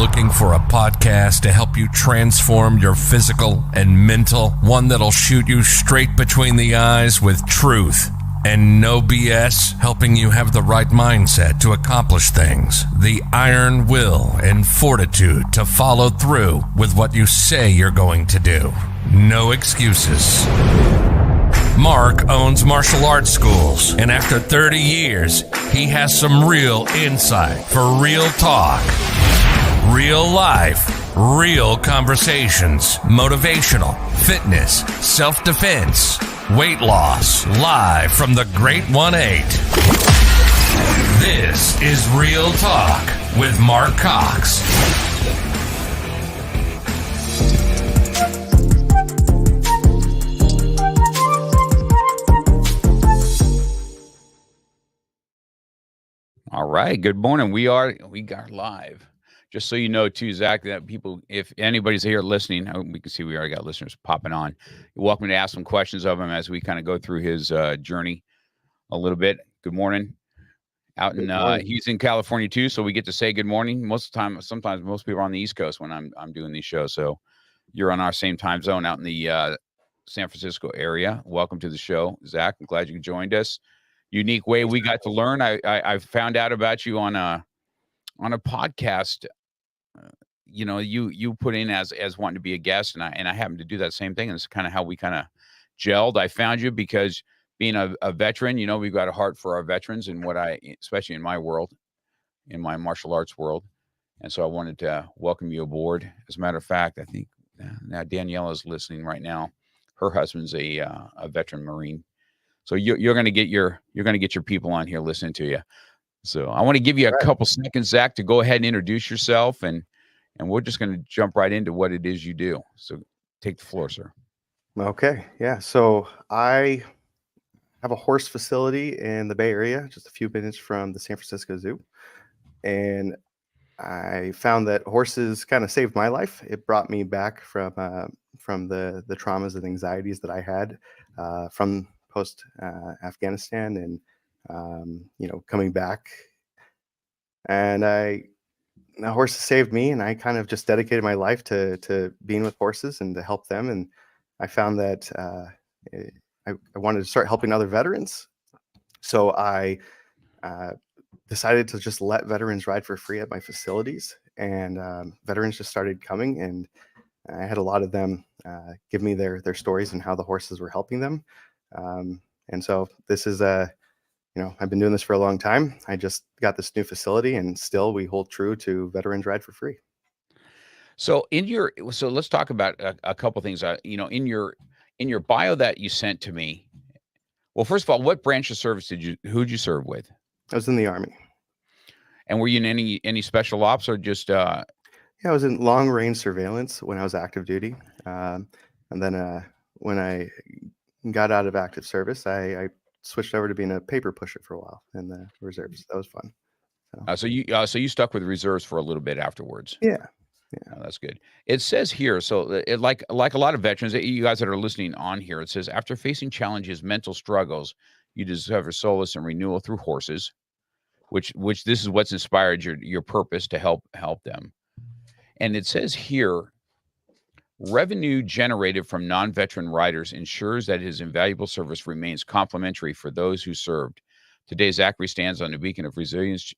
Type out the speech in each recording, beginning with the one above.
looking for a podcast to help you transform your physical and mental, one that'll shoot you straight between the eyes with truth and no BS, helping you have the right mindset to accomplish things, the iron will and fortitude to follow through with what you say you're going to do. No excuses. Mark owns martial arts schools, and after 30 years, he has some real insight for real talk, real life, real conversations, motivational, fitness, self-defense, weight loss, live from the Great 1-8. This is Real Talk with Mark Cox. All right. Good morning. We got live. Just so you know, too, Zach, that people, if anybody's here listening, we can see we already got listeners popping on. You're welcome to ask some questions of him as we kind of go through his journey a little bit. Good morning. He's in California too, so we get to say good morning most of the time. Sometimes most people are on the East Coast when I'm doing these shows, so you're on our same time zone out in the San Francisco area. Welcome to the show, Zach. I'm glad you joined us. Unique way we got to learn. I found out about you on a podcast. You put in as wanting to be a guest, and I happened to do that same thing, and it's kind of how we kind of gelled. I found you because being a veteran, we've got a heart for our veterans and especially in my world, in my martial arts world, and so I wanted to welcome you aboard. As a matter of fact, I think now Daniela is listening right now. Her husband's a veteran Marine. So you're going to get your people on here listening to you. So I want to give you a couple seconds, Zach, to go ahead and introduce yourself, and we're just going to jump right into what it is you do. So take the floor, sir. Okay. Yeah. So I have a horse facility in the Bay Area, just a few minutes from the San Francisco Zoo. And I found that horses kind of saved my life. It brought me back from the traumas and anxieties that I had from post Afghanistan and coming back, and horses saved me, and I kind of just dedicated my life to being with horses and to help them. And I found that I wanted to start helping other veterans, so I decided to just let veterans ride for free at my facilities, and veterans just started coming, and I had a lot of them give me their stories and how the horses were helping them. And so this is I've been doing this for a long time. I just got this new facility, and still we hold true to veterans ride for free. So let's talk about a couple things. In your bio that you sent to me. Well, first of all, what branch of service who'd you serve with? I was in the Army. And were you in any special ops or just? Yeah, I was in long range surveillance when I was active duty, and then when I got out of active service, I switched over to being a paper pusher for a while in the reserves. That was fun. So you stuck with the reserves for a little bit afterwards. Yeah. Oh, that's good. It says here, so like a lot of veterans, you guys that are listening on here, it says after facing challenges, mental struggles, you discover solace and renewal through horses, which this is what's inspired your purpose to help them. And it says here, revenue generated from non-veteran riders ensures that his invaluable service remains complimentary for those who served. Today, Zachary stands on a beacon of resilience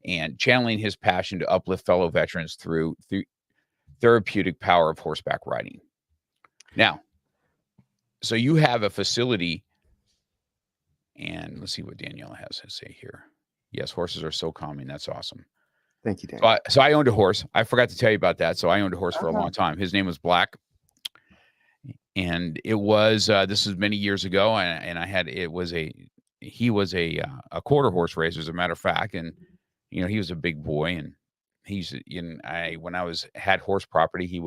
and channeling his passion to uplift fellow veterans through therapeutic power of horseback riding. Now, so you have a facility, and let's see what Daniela has to say here. Yes, horses are so calming. That's awesome. Thank you, Dan. So I owned a horse. I forgot to tell you about that. So I owned a horse for a long time. His name was Black. And it was, this was many years ago. And he was a quarter horse racer, as a matter of fact. And, he was a big boy, and when I had horse property,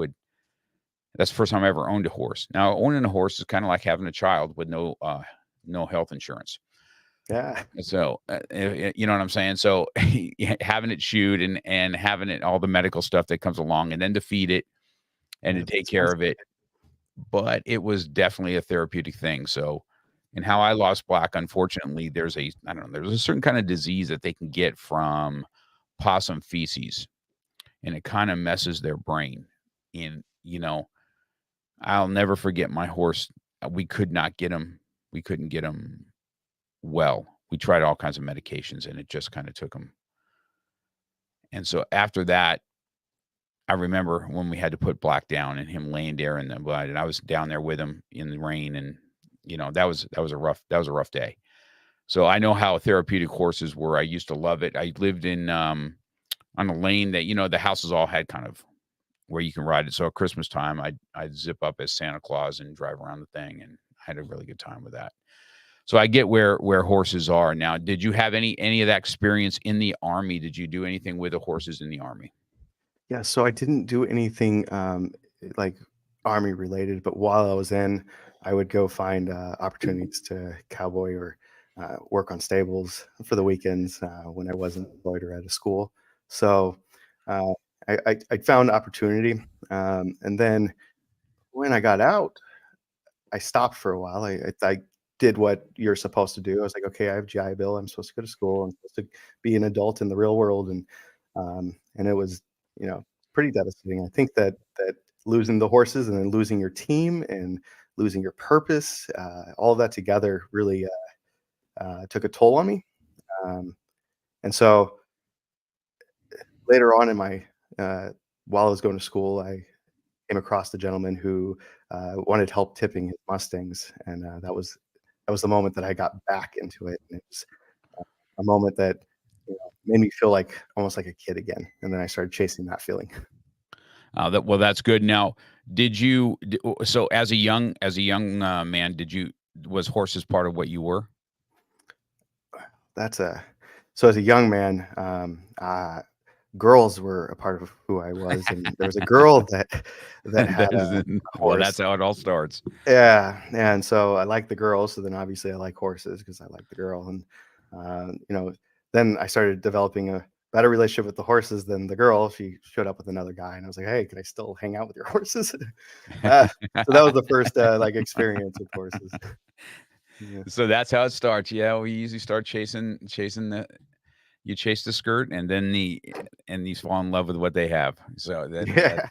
that's the first time I ever owned a horse. Now, owning a horse is kind of like having a child with no health insurance. Yeah. So, you know what I'm saying? So having it shoed and having it, all the medical stuff that comes along, and then to feed it and to take care of it. But it was definitely a therapeutic thing. So, and how I lost Black, unfortunately, there's a certain kind of disease that they can get from possum feces. and it kind of messes their brain. And, I'll never forget my horse. We could not get him. We couldn't get him well. We tried all kinds of medications and it just kind of took him. And so after that, I remember when we had to put Black down and him laying there in the blood, and I was down there with him in the rain, and that was a rough day. So I know how therapeutic horses were. I used to love it. I lived in on a lane that the houses all had kind of where you can ride it. So at Christmas time, I'd zip up as Santa Claus and drive around the thing, and I had a really good time with that. So I get where horses are now. Did you have any of that experience in the Army? Did you do anything with the horses in the Army? Yeah, so I didn't do anything like army related, but while I was in, I would go find opportunities to cowboy or work on stables for the weekends when I wasn't employed or at a school. So uh, I found opportunity, and then when I got out, I stopped for a while. I did what you're supposed to do. I was like, okay, I have GI Bill. I'm supposed to go to school. I'm supposed to be an adult in the real world, and it was pretty devastating. I think that losing the horses and then losing your team and losing your purpose, all of that together really took a toll on me. Um, and so later on in my while I was going to school, I came across the gentleman who wanted help tipping his Mustangs, and that was the moment that I got back into it, and it was a moment that made me feel like almost like a kid again, and then I started chasing that feeling. That's good. Now, so as a young man, was horses part of what you were? That's a So as a young man, girls were a part of who I was, and there was a girl that had That is, a well, that's horse. how it all starts. Yeah, and so I like the girls, so then obviously I like horses because I like the girl, and then I started developing a better relationship with the horses than the girl. She showed up with another guy, and I was like, "Hey, can I still hang out with your horses?" uh, so that was the first like experience with horses. Yeah. So that's how it starts. Yeah, we usually start chasing you chase the skirt, and then these fall in love with what they have. So then Yeah.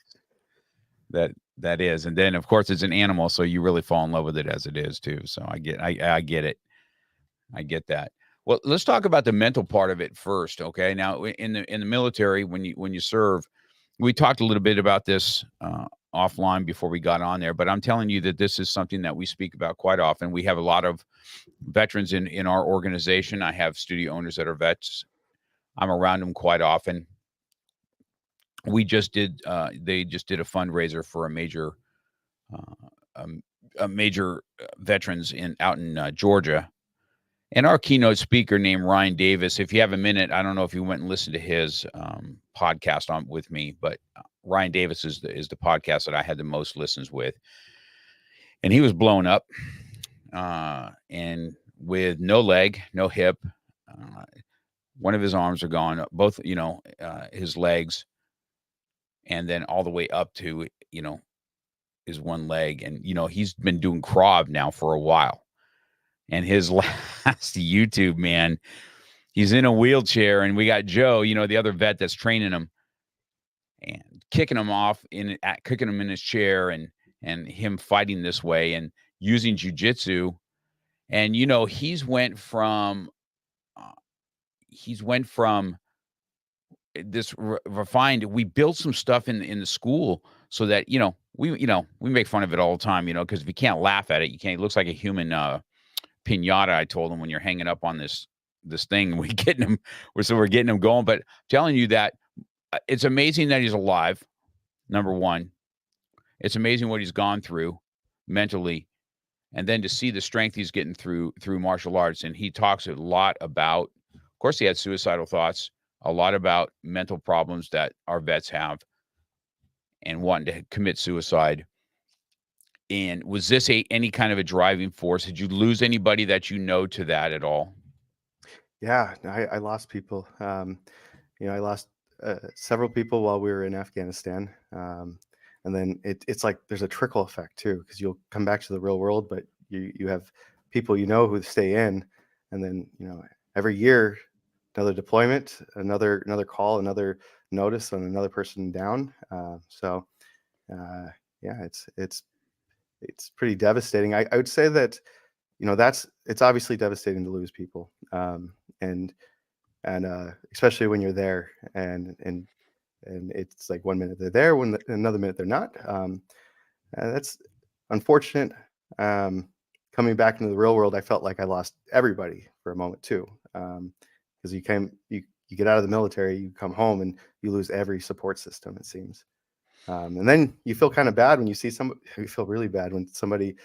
that is, and then of course it's an animal, so you really fall in love with it as it is too. So I get it. I get that. Well, let's talk about the mental part of it first. Okay. Now in the military, when you serve, we talked a little bit about this offline before we got on there, but I'm telling you that this is something that we speak about quite often. We have a lot of veterans in our organization. I have studio owners that are vets. I'm around them quite often. We just did they just did a fundraiser for a major veterans out in Georgia. And our keynote speaker named Ryan Davis, if you have a minute, I don't know if you went and listened to his podcast on with me, but Ryan Davis is the podcast that I had the most listens with. And he was blown up and with no leg, no hip. One of his arms are gone, both, his legs, and then all the way up to, his one leg. And, he's been doing Krav now for a while. And his last YouTube, man, he's in a wheelchair, and we got Joe, the other vet that's training him, and kicking him kicking him in his chair, and him fighting this way and using jujitsu. And he's went from this refined. We built some stuff in the school so that we make fun of it all the time, because if you can't laugh at it, you can't. It looks like a human pinata. I told him when you're hanging up on this thing, we're getting him going. But I'm telling you that it's amazing that he's alive. Number one, it's amazing what he's gone through mentally, and then to see the strength he's getting through martial arts. And he talks a lot about, of course, he had suicidal thoughts, a lot about mental problems that our vets have, and wanting to commit suicide. And was this any kind of a driving force? Did you lose anybody that to that at all? Yeah, I lost people. I lost several people while we were in Afghanistan, and then it's like there's a trickle effect too, because you'll come back to the real world, but you have people who stay in, and then every year another deployment, another call, another notice on another person down. Yeah, it's pretty devastating. I would say that, it's obviously devastating to lose people, and especially when you're there, and it's like 1 minute they're there, another minute they're not. That's unfortunate. Coming back into the real world, I felt like I lost everybody for a moment too, because you get out of the military, you come home, and you lose every support system, it seems. And then you feel kind of bad when you see somebody. You feel really bad when somebody,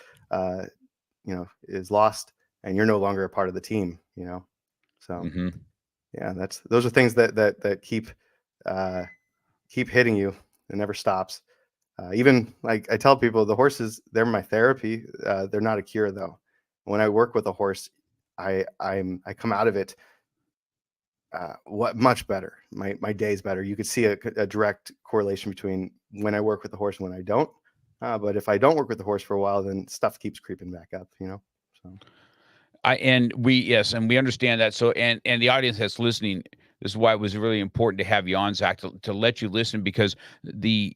is lost, and you're no longer a part of the team. So Mm-hmm. yeah, those are things that keep hitting you. It never stops. Even like I tell people, the horses, they're my therapy. They're not a cure though. When I work with a horse, I come out of it much better. My day's better. You could see a direct correlation between when I work with the horse and when I don't. But if I don't work with the horse for a while, then stuff keeps creeping back up. So And we understand that. So, and the audience that's listening, this is why it was really important to have you on, Zach, to let you listen, because the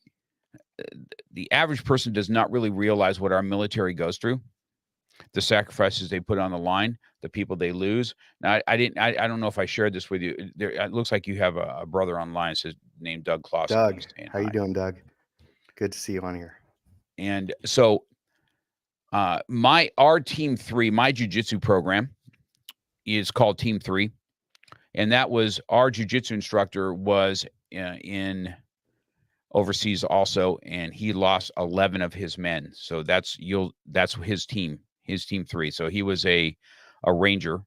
average person does not really realize what our military goes through, the sacrifices they put on the line, the people they lose. Now, I don't know if I shared this with you. It looks like you have a brother online, says named Doug Clausen. Doug, He's saying how you hi. doing, Doug? Good to see you on here. And so, our Team 3, my jiu-jitsu program is called Team 3. And that was our jiu-jitsu instructor was in overseas also, and he lost 11 of his men. So that's his team 3. So he was a ranger,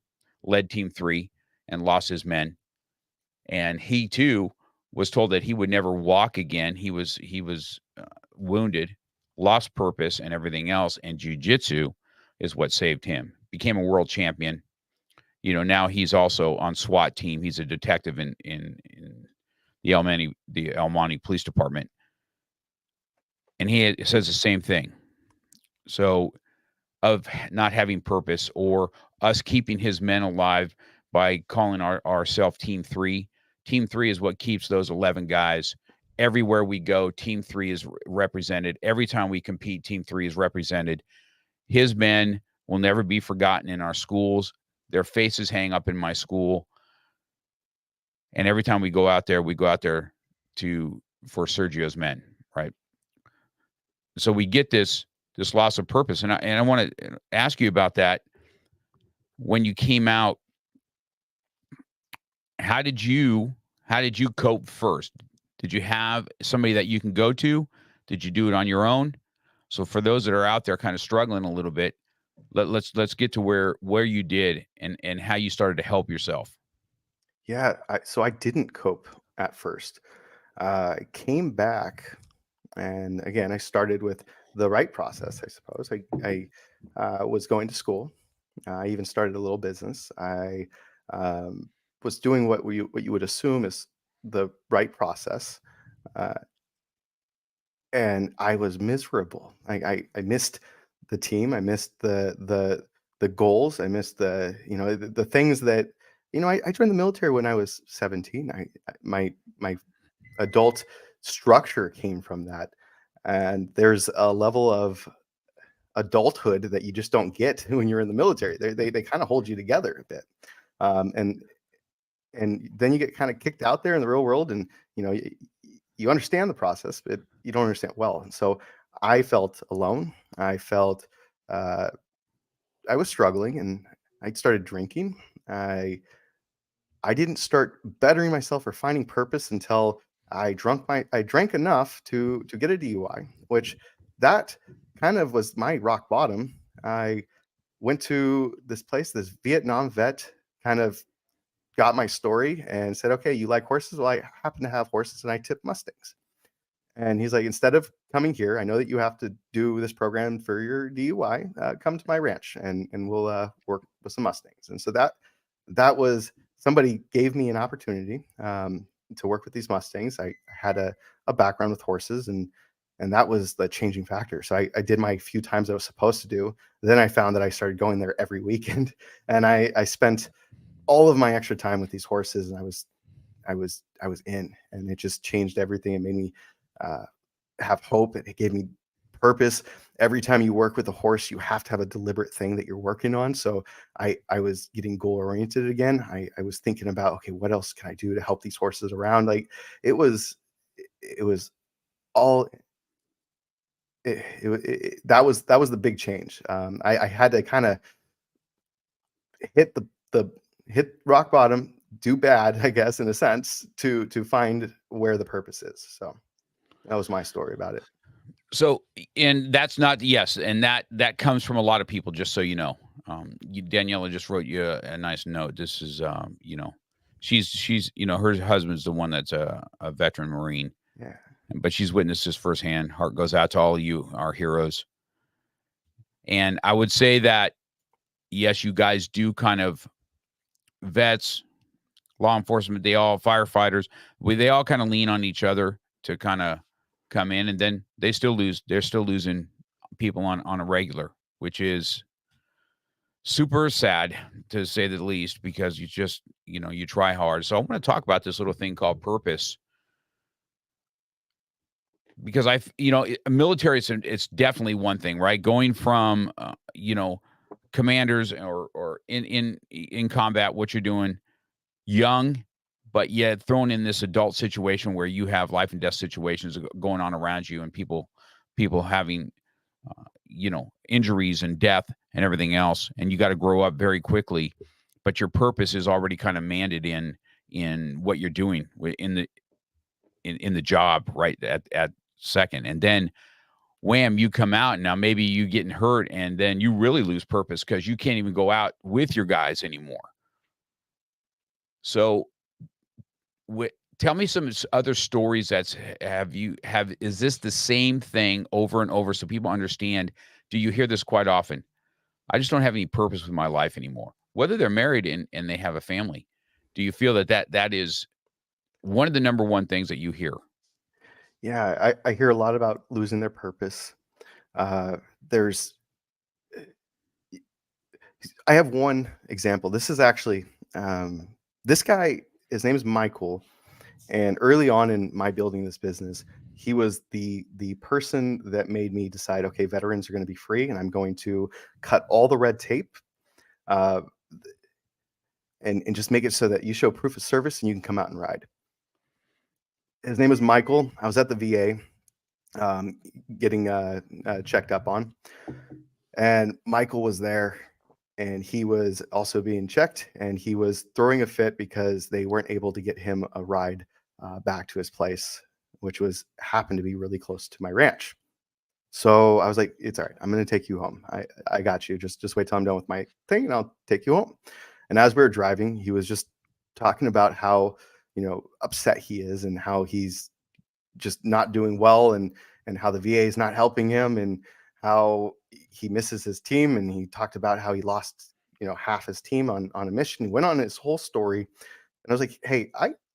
led Team 3, and lost his men. And he too was told that he would never walk again. He was wounded, lost purpose, and everything else. And jiu-jitsu is what saved him. Became a world champion. Now he's also on SWAT team. He's a detective in the El Monte Police Department. And he says the same thing. So of not having purpose, or us keeping his men alive by calling ourselves Team 3. Team 3 is what keeps those 11 guys. Everywhere we go, Team 3 is represented. Every time we compete, Team 3 is represented. His men will never be forgotten in our schools. Their faces hang up in my school. And every time we go out there for Sergio's men, right? So we get this loss of purpose. And I want to ask you about that. When you came out, how did you cope first? Did you have somebody that you can go to? Did you do it on your own? So for those that are out there kind of struggling a little bit, let's get to where you did and how you started to help yourself. Yeah, so I didn't cope at first. I came back, and again, I started with the right process, I suppose. I was going to school. I even started a little business. I was doing what you would assume is the right process, uh, and I was miserable. I missed the team. I missed the goals. I missed the things that I joined the military when I was 17. My adult structure came from that, and there's a level of adulthood that you just don't get when you're in the military. They kind of hold you together a bit, and then you get kind of kicked out there in the real world, and you understand the process, but you don't understand it well. And so I felt alone. I felt I was struggling, and I started drinking. I didn't start bettering myself or finding purpose until I drank enough to get a DUI, which that kind of was my rock bottom. I went to this place, this Vietnam vet kind of got my story and said, "Okay, you like horses? Well, I happen to have horses and I tip Mustangs." And he's like, "Instead of coming here, I know that you have to do this program for your DUI. Come to my ranch and we'll work with some Mustangs." And so that was somebody gave me an opportunity to work with these Mustangs. I had a background with horses, and that was the changing factor. So I did my few times I was supposed to do. Then I found that I started going there every weekend, and I spent all of my extra time with these horses, and I was in, and it just changed everything. It made me have hope. It gave me purpose. Every time you work with a horse, you have to have a deliberate thing that you're working on. So I was getting goal oriented again. I was thinking about, okay, what else can I do to help these horses around? Like it was all that was the big change. I had to kind of hit the hit rock bottom, do bad, I guess, in a sense, to find where the purpose is. So that was my story about it. So, and that's not, yes, and that comes from a lot of people, just so you know. Daniela just wrote you a nice note. This is, she's, her husband's the one that's a veteran Marine. Yeah. But she's witnessed this firsthand. Heart goes out to all of you, our heroes. And I would say that, yes, you guys do kind of, vets, law enforcement, they all, firefighters, they all kind of lean on each other to kind of come in, and then they're still losing people on a regular, which is super sad, to say the least, because you just, you try hard. So I want to talk about this little thing called purpose, because military, it's definitely one thing, right? Going from, commanders or in combat, what you're doing, young, but yet thrown in this adult situation where you have life and death situations going on around you, and people having, injuries and death and everything else. And you got to grow up very quickly, but your purpose is already kind of mandated in what you're doing in the job, right at second. And then wham, you come out, and now maybe you getting hurt, and then you really lose purpose because you can't even go out with your guys anymore. So tell me some other stories is this the same thing over and over, so people understand? Do you hear this quite often? I just don't have any purpose with my life anymore. Whether they're married and they have a family, do you feel that is one of the number one things that you hear? Yeah, I hear a lot about losing their purpose. There's I have one example. This is actually this guy, his name is Michael. And early on in my building this business, he was the person that made me decide, okay, veterans are going to be free, and I'm going to cut all the red tape, uh, and just make it so that you show proof of service and you can come out and ride. His name is Michael. I was at the VA getting checked up on, and Michael was there, and he was also being checked, and he was throwing a fit because they weren't able to get him a ride back to his place, which happened to be really close to my ranch. So I was like, it's all right. I'm going to take you home. I got you. Just wait till I'm done with my thing, and I'll take you home. And as we were driving, he was just talking about how, upset he is, and how he's just not doing well, and how the VA is not helping him, and how he misses his team. And he talked about how he lost, half his team on a mission. He went on his whole story. And I was like, hey,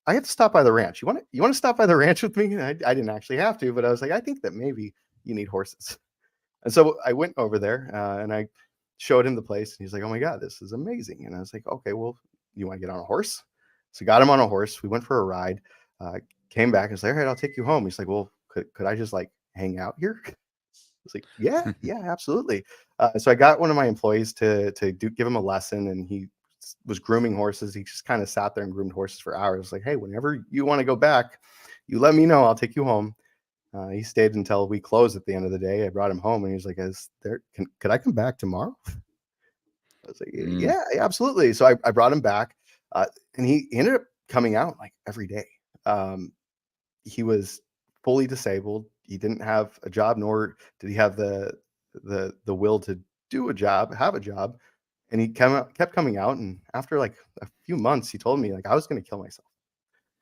I have to stop by the ranch. You want to stop by the ranch with me? I didn't actually have to, but I was like, I think that maybe you need horses. And so I went over there and I showed him the place, and he's like, oh my God, this is amazing. And I was like, okay, well, you want to get on a horse? So got him on a horse. We went for a ride, came back and was like, all right, I'll take you home. He's like, well, could I just like hang out here? I was like, yeah, absolutely. So I got one of my employees to give him a lesson, and he was grooming horses. He just kind of sat there and groomed horses for hours. Like, hey, whenever you want to go back, you let me know. I'll take you home. He stayed until we closed at the end of the day. I brought him home, and he was like, could I come back tomorrow? I was like, yeah, absolutely. So I brought him back, and he ended up coming out like every day. He was fully disabled. He didn't have a job, nor did he have the will to have a job. And he kept coming out. And after like a few months, he told me, like, I was going to kill myself.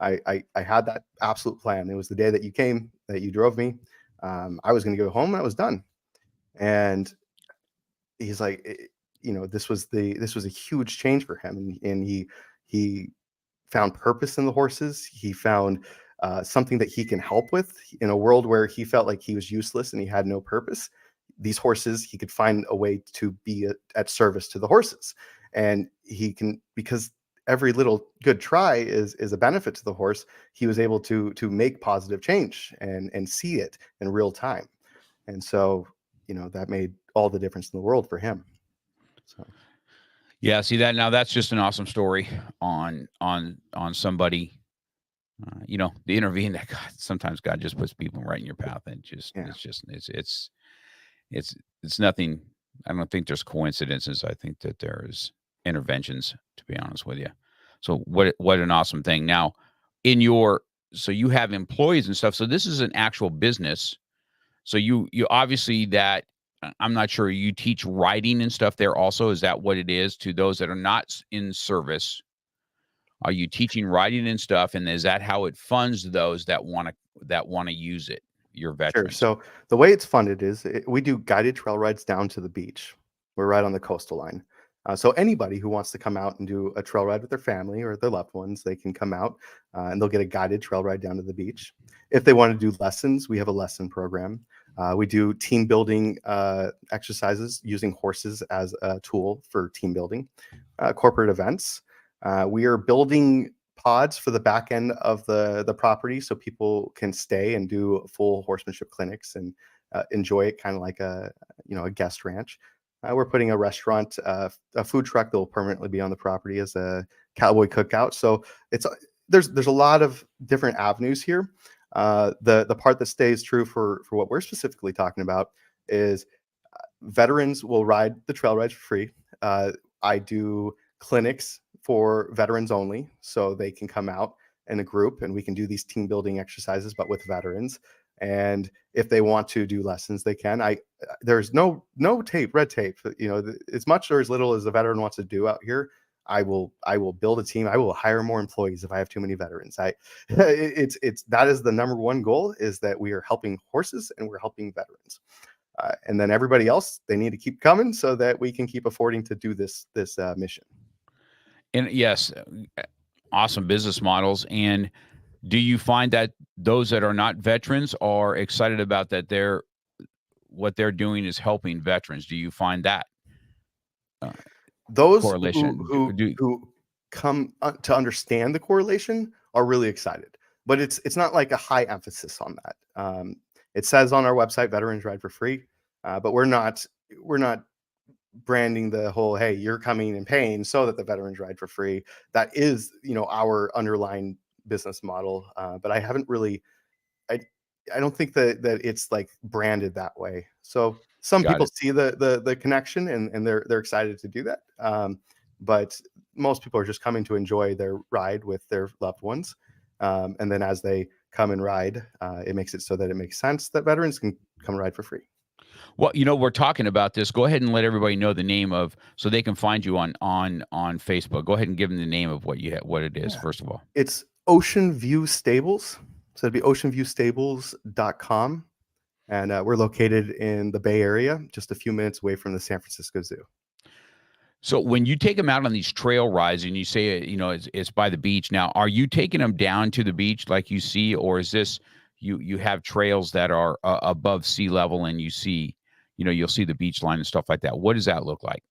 I had that absolute plan. It was the day that you came, that you drove me. I was going to go home, and I was done. And he's like, this was a huge change for him. And he found purpose in the horses. He found something that he can help with in a world where he felt like he was useless and he had no purpose. These horses, he could find a way to be at service to the horses. And he can, because every little good try is a benefit to the horse. He was able to make positive change and see it in real time. And so, that made all the difference in the world for him. So Yeah, see that now, that's just an awesome story on somebody, the intervene that sometimes God just puts people right in your path, and it's nothing. I don't think there's coincidences. I think that there's interventions, to be honest with you. So what an awesome thing. Now, so you have employees and stuff. So this is an actual business. So you obviously that, I'm not sure, you teach riding and stuff there also. Is that what it is to those that are not in service? Are you teaching riding and stuff? And is that how it funds those that want to use it, your sure. veterans? So the way it's funded is we do guided trail rides down to the beach. We're right on the coastal line. So anybody who wants to come out and do a trail ride with their family or their loved ones, they can come out and they'll get a guided trail ride down to the beach. If they want to do lessons, we have a lesson program. We do team building exercises using horses as a tool for team building. Corporate events. We are building pods for the back end of the property so people can stay and do full horsemanship clinics and enjoy it kind of like a guest ranch. We're putting a restaurant, a food truck that will permanently be on the property as a cowboy cookout. So there's a lot of different avenues here. The part that stays true for what we're specifically talking about is veterans will ride the trail rides for free. I do clinics for veterans only, so they can come out in a group and we can do these team building exercises, but with veterans. And if they want to do lessons, they can. There's no red tape. As much or as little as a veteran wants to do out here, I will build a team. I will hire more employees if I have too many veterans. That is the number one goal, is that we are helping horses and we're helping veterans. And then everybody else, they need to keep coming so that we can keep affording to do this mission. And yes, awesome business models. And do you find that those that are not veterans are excited about that what they're doing is helping veterans? Do you find that those correlation? who come to understand the correlation are really excited, but it's not like a high emphasis on that. It says on our website, veterans ride for free, but we're not branding the whole, hey, you're coming and paying so that the veterans ride for free. That is, our underlying business model. But I haven't really, I don't think that it's like branded that way. So some people see the connection and they're excited to do that. But most people are just coming to enjoy their ride with their loved ones. And then as they come and ride, it makes it so that it makes sense that veterans can come ride for free. Well, we're talking about this. Go ahead and let everybody know the name so they can find you on Facebook. Go ahead and give them the name of what it is, first of all. It's Ocean View Stables. So it'd be oceanviewstables.com. And we're located in the Bay Area, just a few minutes away from the San Francisco Zoo. So when you take them out on these trail rides and you say, it's by the beach, now, are you taking them down to the beach like you see, or is this, you have trails that are above sea level and you see, you'll see the beach line and stuff like that? What does that look like?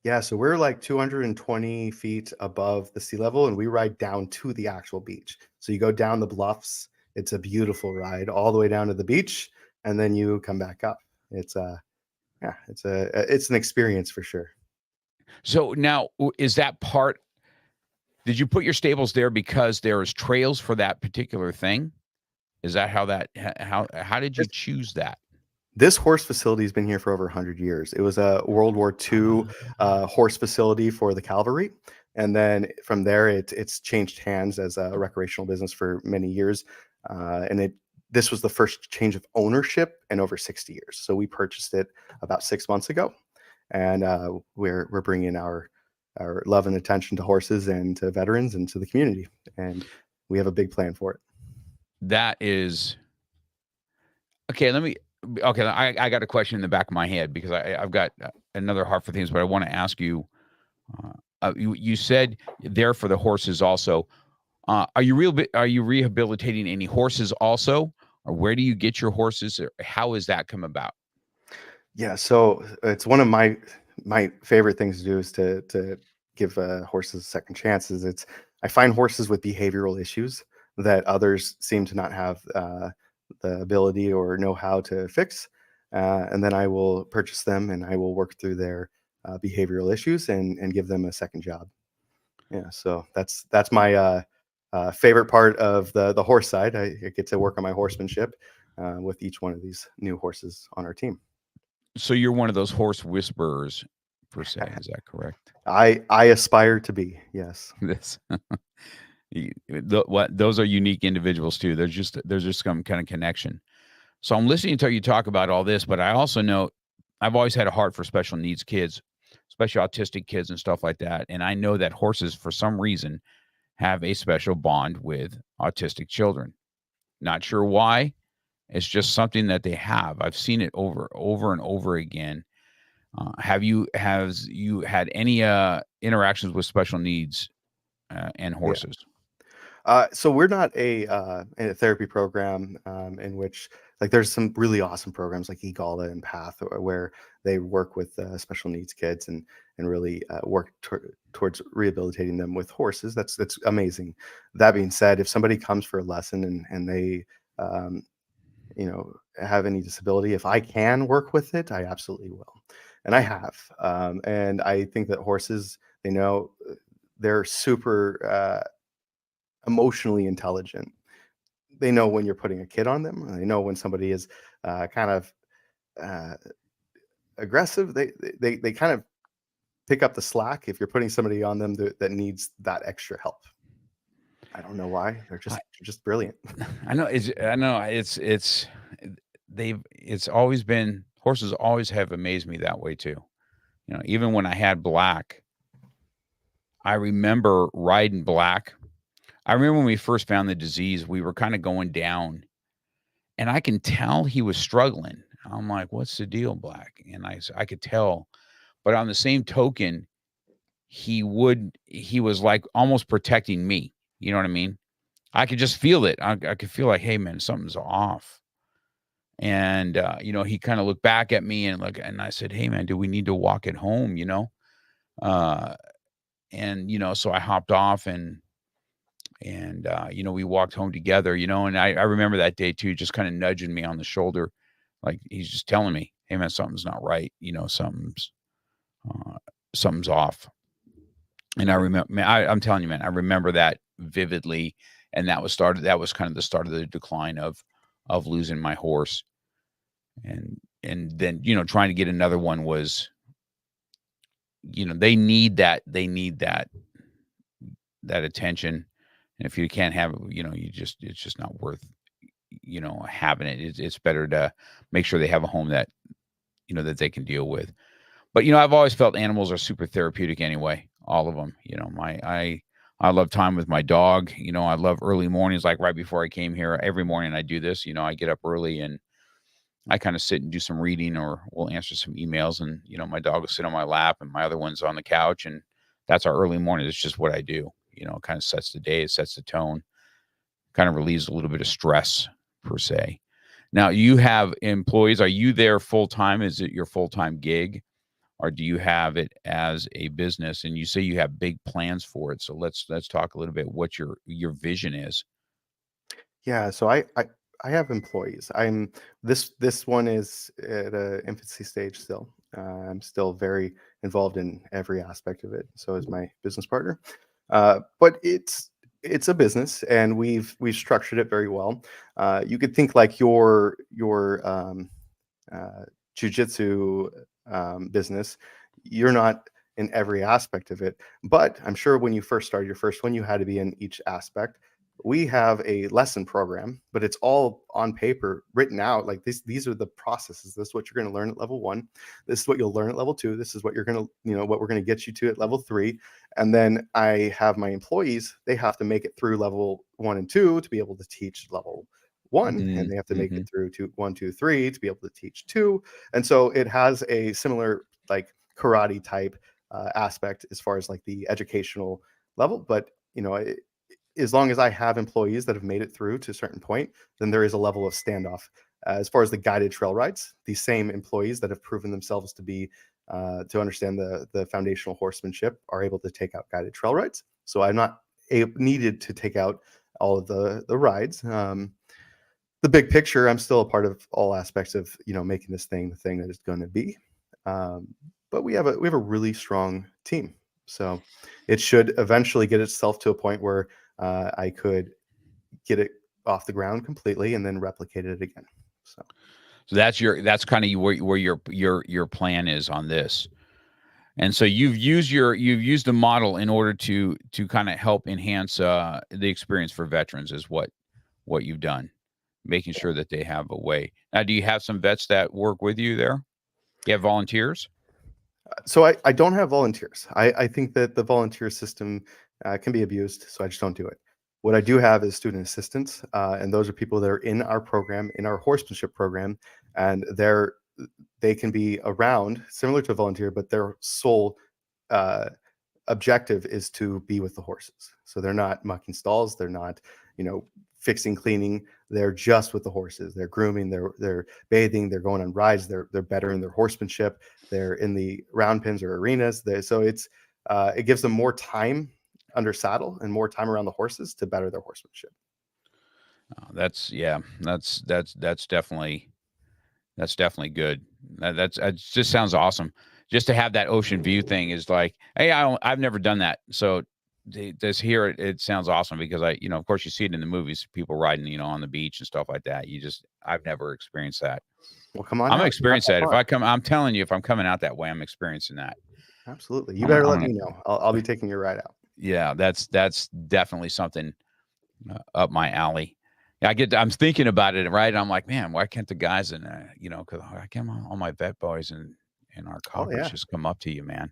Yeah, so we're like 220 feet above the sea level and we ride down to the actual beach. So you go down the bluffs. It's a beautiful ride all the way down to the beach, and then you come back up. It's an experience for sure. So now, is that part, did you put your stables there because there's trails for that particular thing? Is that how did you choose that? This horse facility has been here for over 100 years. It was a World War II horse facility for the cavalry. And then from there, it's changed hands as a recreational business for many years. This was the first change of ownership in over 60 years. So we purchased it about 6 months ago. And we're bringing our love and attention to horses and to veterans and to the community. And we have a big plan for it. That is... Okay, I got a question in the back of my head because I've got another heart for things, but I want to ask you, you said there for the horses also. Are you rehabilitating any horses also? Or where do you get your horses? Or how has that come about? Yeah, so it's one of my favorite things to do is to give horses a second chance is I find horses with behavioral issues that others seem to not have the ability or know how to fix. And then I will purchase them and I will work through their behavioral issues and give them a second job. Yeah, so that's my favorite part of the horse side. I get to work on my horsemanship with each one of these new horses on our team. So you're one of those horse whisperers, per se. Is that correct? I aspire to be, yes. This, those are unique individuals too. There's just some kind of connection. So I'm listening to you talk about all this, but I also know I've always had a heart for special needs kids, especially autistic kids and stuff like that. And I know that horses, for some reason, have a special bond with autistic children. Not sure why. It's just something that they have. I've seen it over and over again. Have you had any interactions with special needs and horses? So we're not in a therapy program in which like there's some really awesome programs like eGala and Path where they work with special needs kids and really work towards rehabilitating them with horses. That's amazing. That being said, if somebody comes for a lesson and they um, have any disability, if I can work with it, I absolutely will, and I have. And I think that horses, they're super emotionally intelligent. They know when you're putting a kid on them. They know when somebody is kind of uh, aggressive. They kind of pick up the slack if you're putting somebody on them that needs that extra help. I don't know why. They're just brilliant. I know it's always been, horses always have amazed me that way too. Even when I had Black, I remember riding Black. I remember when we first found the disease, we were kind of going down, and I can tell he was struggling. I'm like, "What's the deal, Black?" And I could tell, but on the same token, he was like almost protecting me. You know what I mean? I could just feel it. I could feel like, "Hey, man, something's off." And he kind of looked back at me and I said, "Hey, man, do we need to walk it home?" Uh, and so I hopped off and we walked home together. And I remember that day too, just kind of nudging me on the shoulder, like he's just telling me, "Hey, man, something's not right. Uh, something's off." And I remember, I'm telling you, man, I remember that vividly. And that was kind of the start of the decline of losing my horse. And then, trying to get another one was, they need that attention. And if you can't have it, it's just not worth, having it. It's better to make sure they have a home that, that they can deal with. But, I've always felt animals are super therapeutic anyway. All of them. I love time with my dog. I love early mornings, like right before I came here. Every morning I do this. I get up early and I kind of sit and do some reading, or we'll answer some emails, and my dog will sit on my lap and my other one's on the couch, and that's our early morning. It's just what I do. It kind of sets the day, it sets the tone, kind of relieves a little bit of stress per se. Now, you have employees. Are you there full time? Is it your full time gig, or do you have it as a business? And you say you have big plans for it. So let's talk a little bit what your vision is. Yeah, so I have employees. This one is at a infancy stage still. I'm still very involved in every aspect of it. So is my business partner. But it's a business, and we've structured it very well. You could think like your jujitsu business. You're not in every aspect of it, but I'm sure when you first started your first one, you had to be in each aspect. We have a lesson program, but it's all on paper written out. Like these are the processes. This is what you're going to learn at level 1. This is what you'll learn at level 2. This is what you're going to, what we're going to get you to at level 3. And then I have my employees, they have to make it through level 1 and 2 to be able to teach level 1, and they have to make it through to 1, 2, 3 to be able to teach 2. And so it has a similar like karate type aspect as far as like the educational level. But as long as I have employees that have made it through to a certain point, then there is a level of standoff. As far as the guided trail rides, these same employees that have proven themselves to be to understand the foundational horsemanship are able to take out guided trail rides. So I'm not needed to take out all of the rides. The big picture, I'm still a part of all aspects of making this thing the thing that it's going to be. But we have a really strong team, so it should eventually get itself to a point where I could get it off the ground completely and then replicate it again. So that's kind of where your plan is on this. And so you've used the model in order to kind of help enhance the experience for veterans is what you've done, making sure that they have a way. Now, do you have some vets that work with you there? You have volunteers? So I don't have volunteers. I think that the volunteer system can be abused, so I just don't do it. What I do have is student assistants, and those are people that are in our program, in our horsemanship program, and they can be around, similar to a volunteer, but their sole objective is to be with the horses. So they're not mucking stalls, they're not, fixing, cleaning. They're just with the horses. They're grooming, they're bathing, they're going on rides, they're bettering their horsemanship. They're in the round pins or arenas. So it gives them more time under saddle and more time around the horses to better their horsemanship. That's definitely good. That just sounds awesome. Just to have that ocean view thing is like, hey, I've never done that. So just hear it. It sounds awesome because of course you see it in the movies, people riding, on the beach and stuff like that. I've never experienced that. Well, come on. I'm gonna experience that. I'm telling you, if I'm coming out that way, I'm experiencing that. Absolutely. You better let me know. I'll be taking your ride out. Yeah, that's definitely something up my alley. I'm thinking about it, right? I'm like, man, why can't the guys because I can't all my vet boys and our coppers just come up to you, man,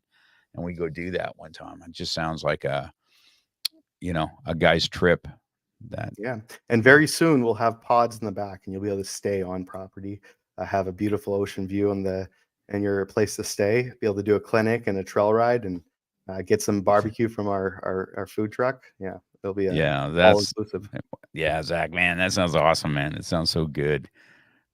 and we go do that one time. It just sounds like a guy's trip. And very soon we'll have pods in the back, and you'll be able to stay on property, have a beautiful ocean view and your place to stay, be able to do a clinic and a trail ride, and get some barbecue from our food truck. Yeah, it'll be all inclusive. Yeah, Zach, man, that sounds awesome, man. It sounds so good.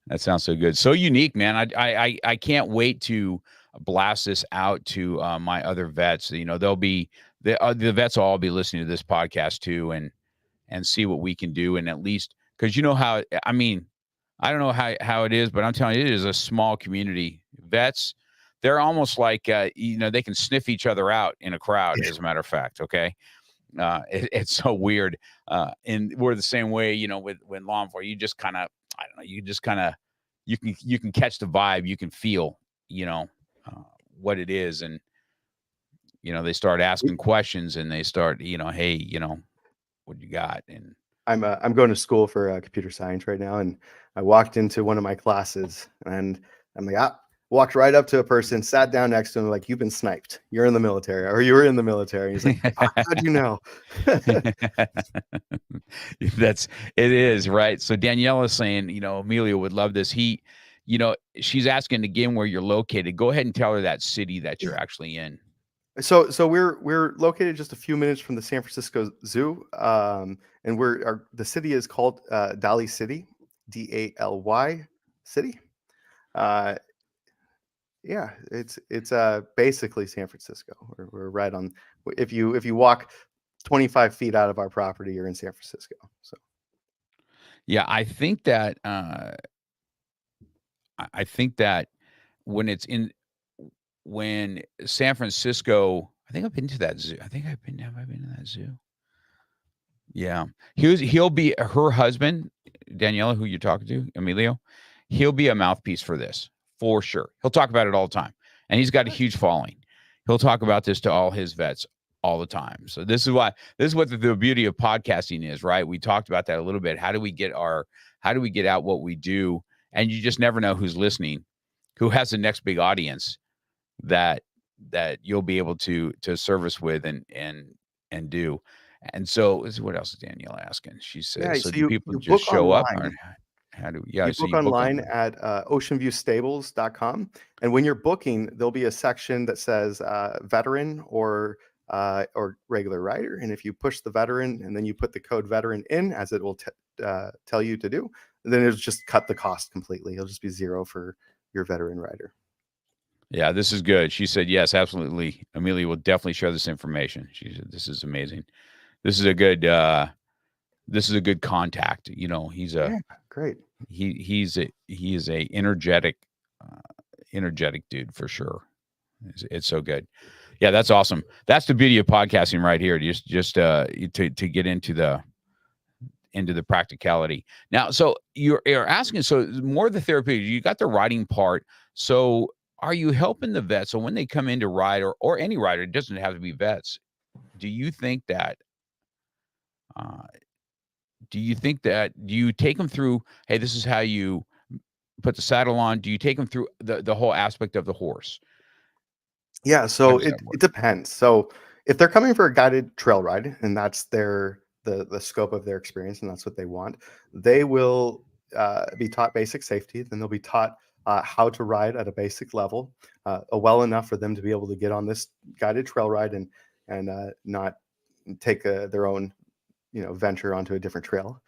That sounds so good. So unique, man. I can't wait to blast this out to my other vets. They'll be the vets will all be listening to this podcast too, and see what we can do. And at least because how I don't know how it is, but I'm telling you, it is a small community. Vets, they're almost like they can sniff each other out in a crowd. As a matter of fact, okay. It's so weird. And we're the same way, when law enforcement, you just kind of, I don't know, you can catch the vibe, you can feel, what it is. And, they start asking questions and they start, hey, what you got? And I'm going to school for computer science right now. And I walked into one of my classes and I'm like, walked right up to a person, sat down next to him, like, you've been sniped. You're in the military, or you were in the military. He's like, how'd you know? It is, right? So Danielle is saying, Amelia would love this. She's asking again where you're located. Go ahead and tell her that city that you're actually in. So we're located just a few minutes from the San Francisco Zoo. And the city is called Daly City, Daly City. Yeah, it's basically San Francisco. We're right on. If you walk 25 feet out of our property, you're in San Francisco. So, yeah, I think that when San Francisco, I think I've been to that zoo. Have I been to that zoo? Yeah, he'll be her husband, Daniela, who you're talking to, Emilio. He'll be a mouthpiece for this. For sure. He'll talk about it all the time. And he's got a huge following. He'll talk about this to all his vets all the time. So this is what the beauty of podcasting is, right? We talked about that a little bit. How do we get out what we do? And you just never know who's listening, who has the next big audience that you'll be able to service with and do. And so what else is Danielle asking? She says, so do people just show up? Or how do you book online at oceanviewstables.com, and when you're booking, there'll be a section that says veteran or regular rider, and if you push the veteran and then you put the code veteran in, as it will tell you to do, then it'll just cut the cost completely. It'll just be zero for your veteran rider. Yeah, this is good. She said, yes, absolutely. Amelia will definitely share this information. She said, this is amazing. This is a good contact. You know, he's a, Yeah, great. he is a energetic dude for sure. It's so good. Yeah, that's awesome. That's the beauty of podcasting right here. Just to get into the practicality. Now, so you're asking, so more of the therapeutic, you got the riding part. So are you helping the vets? So when they come in to ride, or any rider, it doesn't have to be vets. Do you think that, uh, do you take them through, hey, this is how you put the saddle on? Do you take them through the whole aspect of the horse? Yeah, How so does that work? it depends. So if they're coming for a guided trail ride and that's the scope of their experience and that's what they want, they will be taught basic safety. Then they'll be taught how to ride at a basic level, well enough for them to be able to get on this guided trail ride and not take their own venture onto a different trail.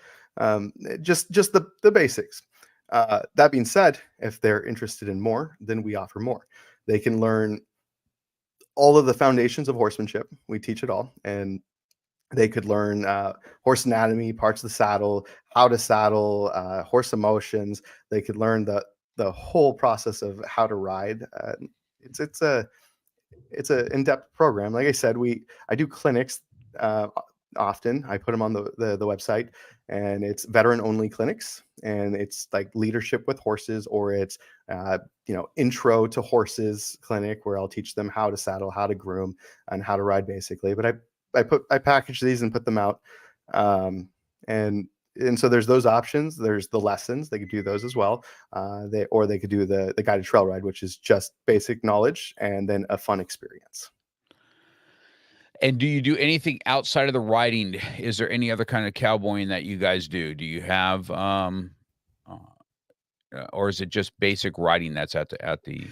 Just the basics. That being said, if they're interested in more, then we offer more. They can learn all of the foundations of horsemanship. We teach it all, and they could learn horse anatomy, parts of the saddle, how to saddle, horse emotions. They could learn the whole process of how to ride. It's a in-depth program. Like I said, I do clinics often. I put them on the website, and it's veteran-only clinics, and it's like leadership with horses, or it's intro to horses clinic where I'll teach them how to saddle, how to groom, and how to ride basically. But I package these and put them out, um, and so there's those options. There's the lessons. They could do those as well. They could do the guided trail ride, which is just basic knowledge and then a fun experience. And do you do anything outside of the riding? Is there any other kind of cowboying that you guys do? Do you have, uh, or is it just basic riding that's Yeah, at the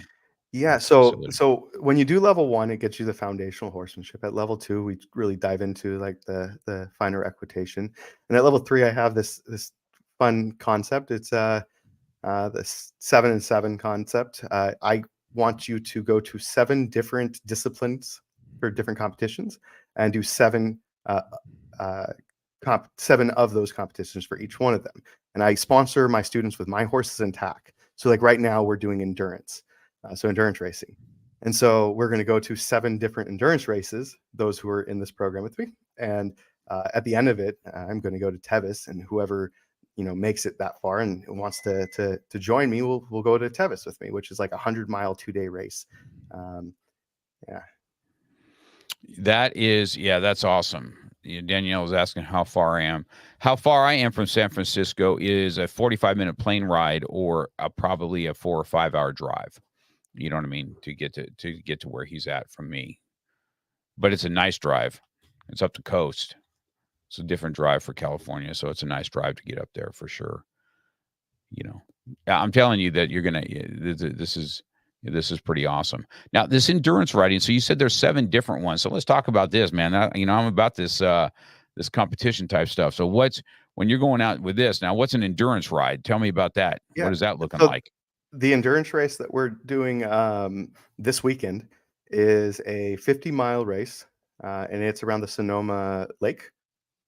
so facility? so when you do level 1, it gets you the foundational horsemanship. At level 2, we really dive into like the finer equitation. And at level 3, I have this fun concept. It's this 7 and 7 concept. I want you to go to 7 different disciplines for different competitions and do 7 uh, 7 of those competitions for each one of them. And I sponsor my students with my horses and tack. So like right now we're doing endurance. So endurance racing. And so we're going to go to 7 different endurance races, those who are in this program with me. And at the end of it, I'm going to go to Tevis, and whoever makes it that far and wants to join me, will go to Tevis with me, which is like 100-mile 2-day race. Yeah. That's awesome. Danielle was asking how far I am. How far I am from San Francisco is a 45-minute plane ride, or probably a 4 or 5 hour drive. You know what I mean? To get to where he's at from me. But it's a nice drive. It's up the coast. It's a different drive for California, so it's a nice drive to get up there for sure. I'm telling you that you're gonna. This is pretty awesome. Now, this endurance riding. So you said there's 7 different ones. So let's talk about this, man. I'm about this competition type stuff. So when you're going out with this now? What's an endurance ride? Tell me about that. Yeah. What is that looking So like? the endurance race that we're doing this weekend is a 50-mile race, and it's around the Sonoma Lake.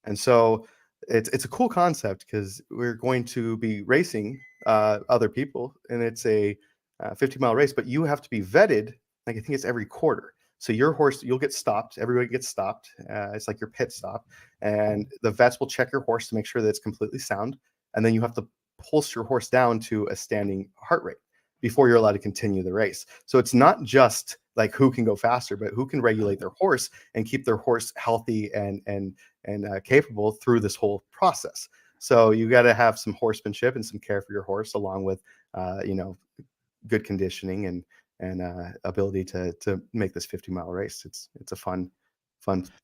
And so it's a cool concept because we're going to be racing other people, and it's a 50-mile race, but you have to be vetted. Like I think it's every quarter. So your horse, you'll get stopped. Everybody gets stopped. It's like your pit stop, and the vets will check your horse to make sure that it's completely sound. And then you have to pulse your horse down to a standing heart rate before you're allowed to continue the race. So it's not just like who can go faster, but who can regulate their horse and keep their horse healthy and capable through this whole process. So you got to have some horsemanship and some care for your horse, along with good conditioning and ability to make this 50-mile race. It's a fun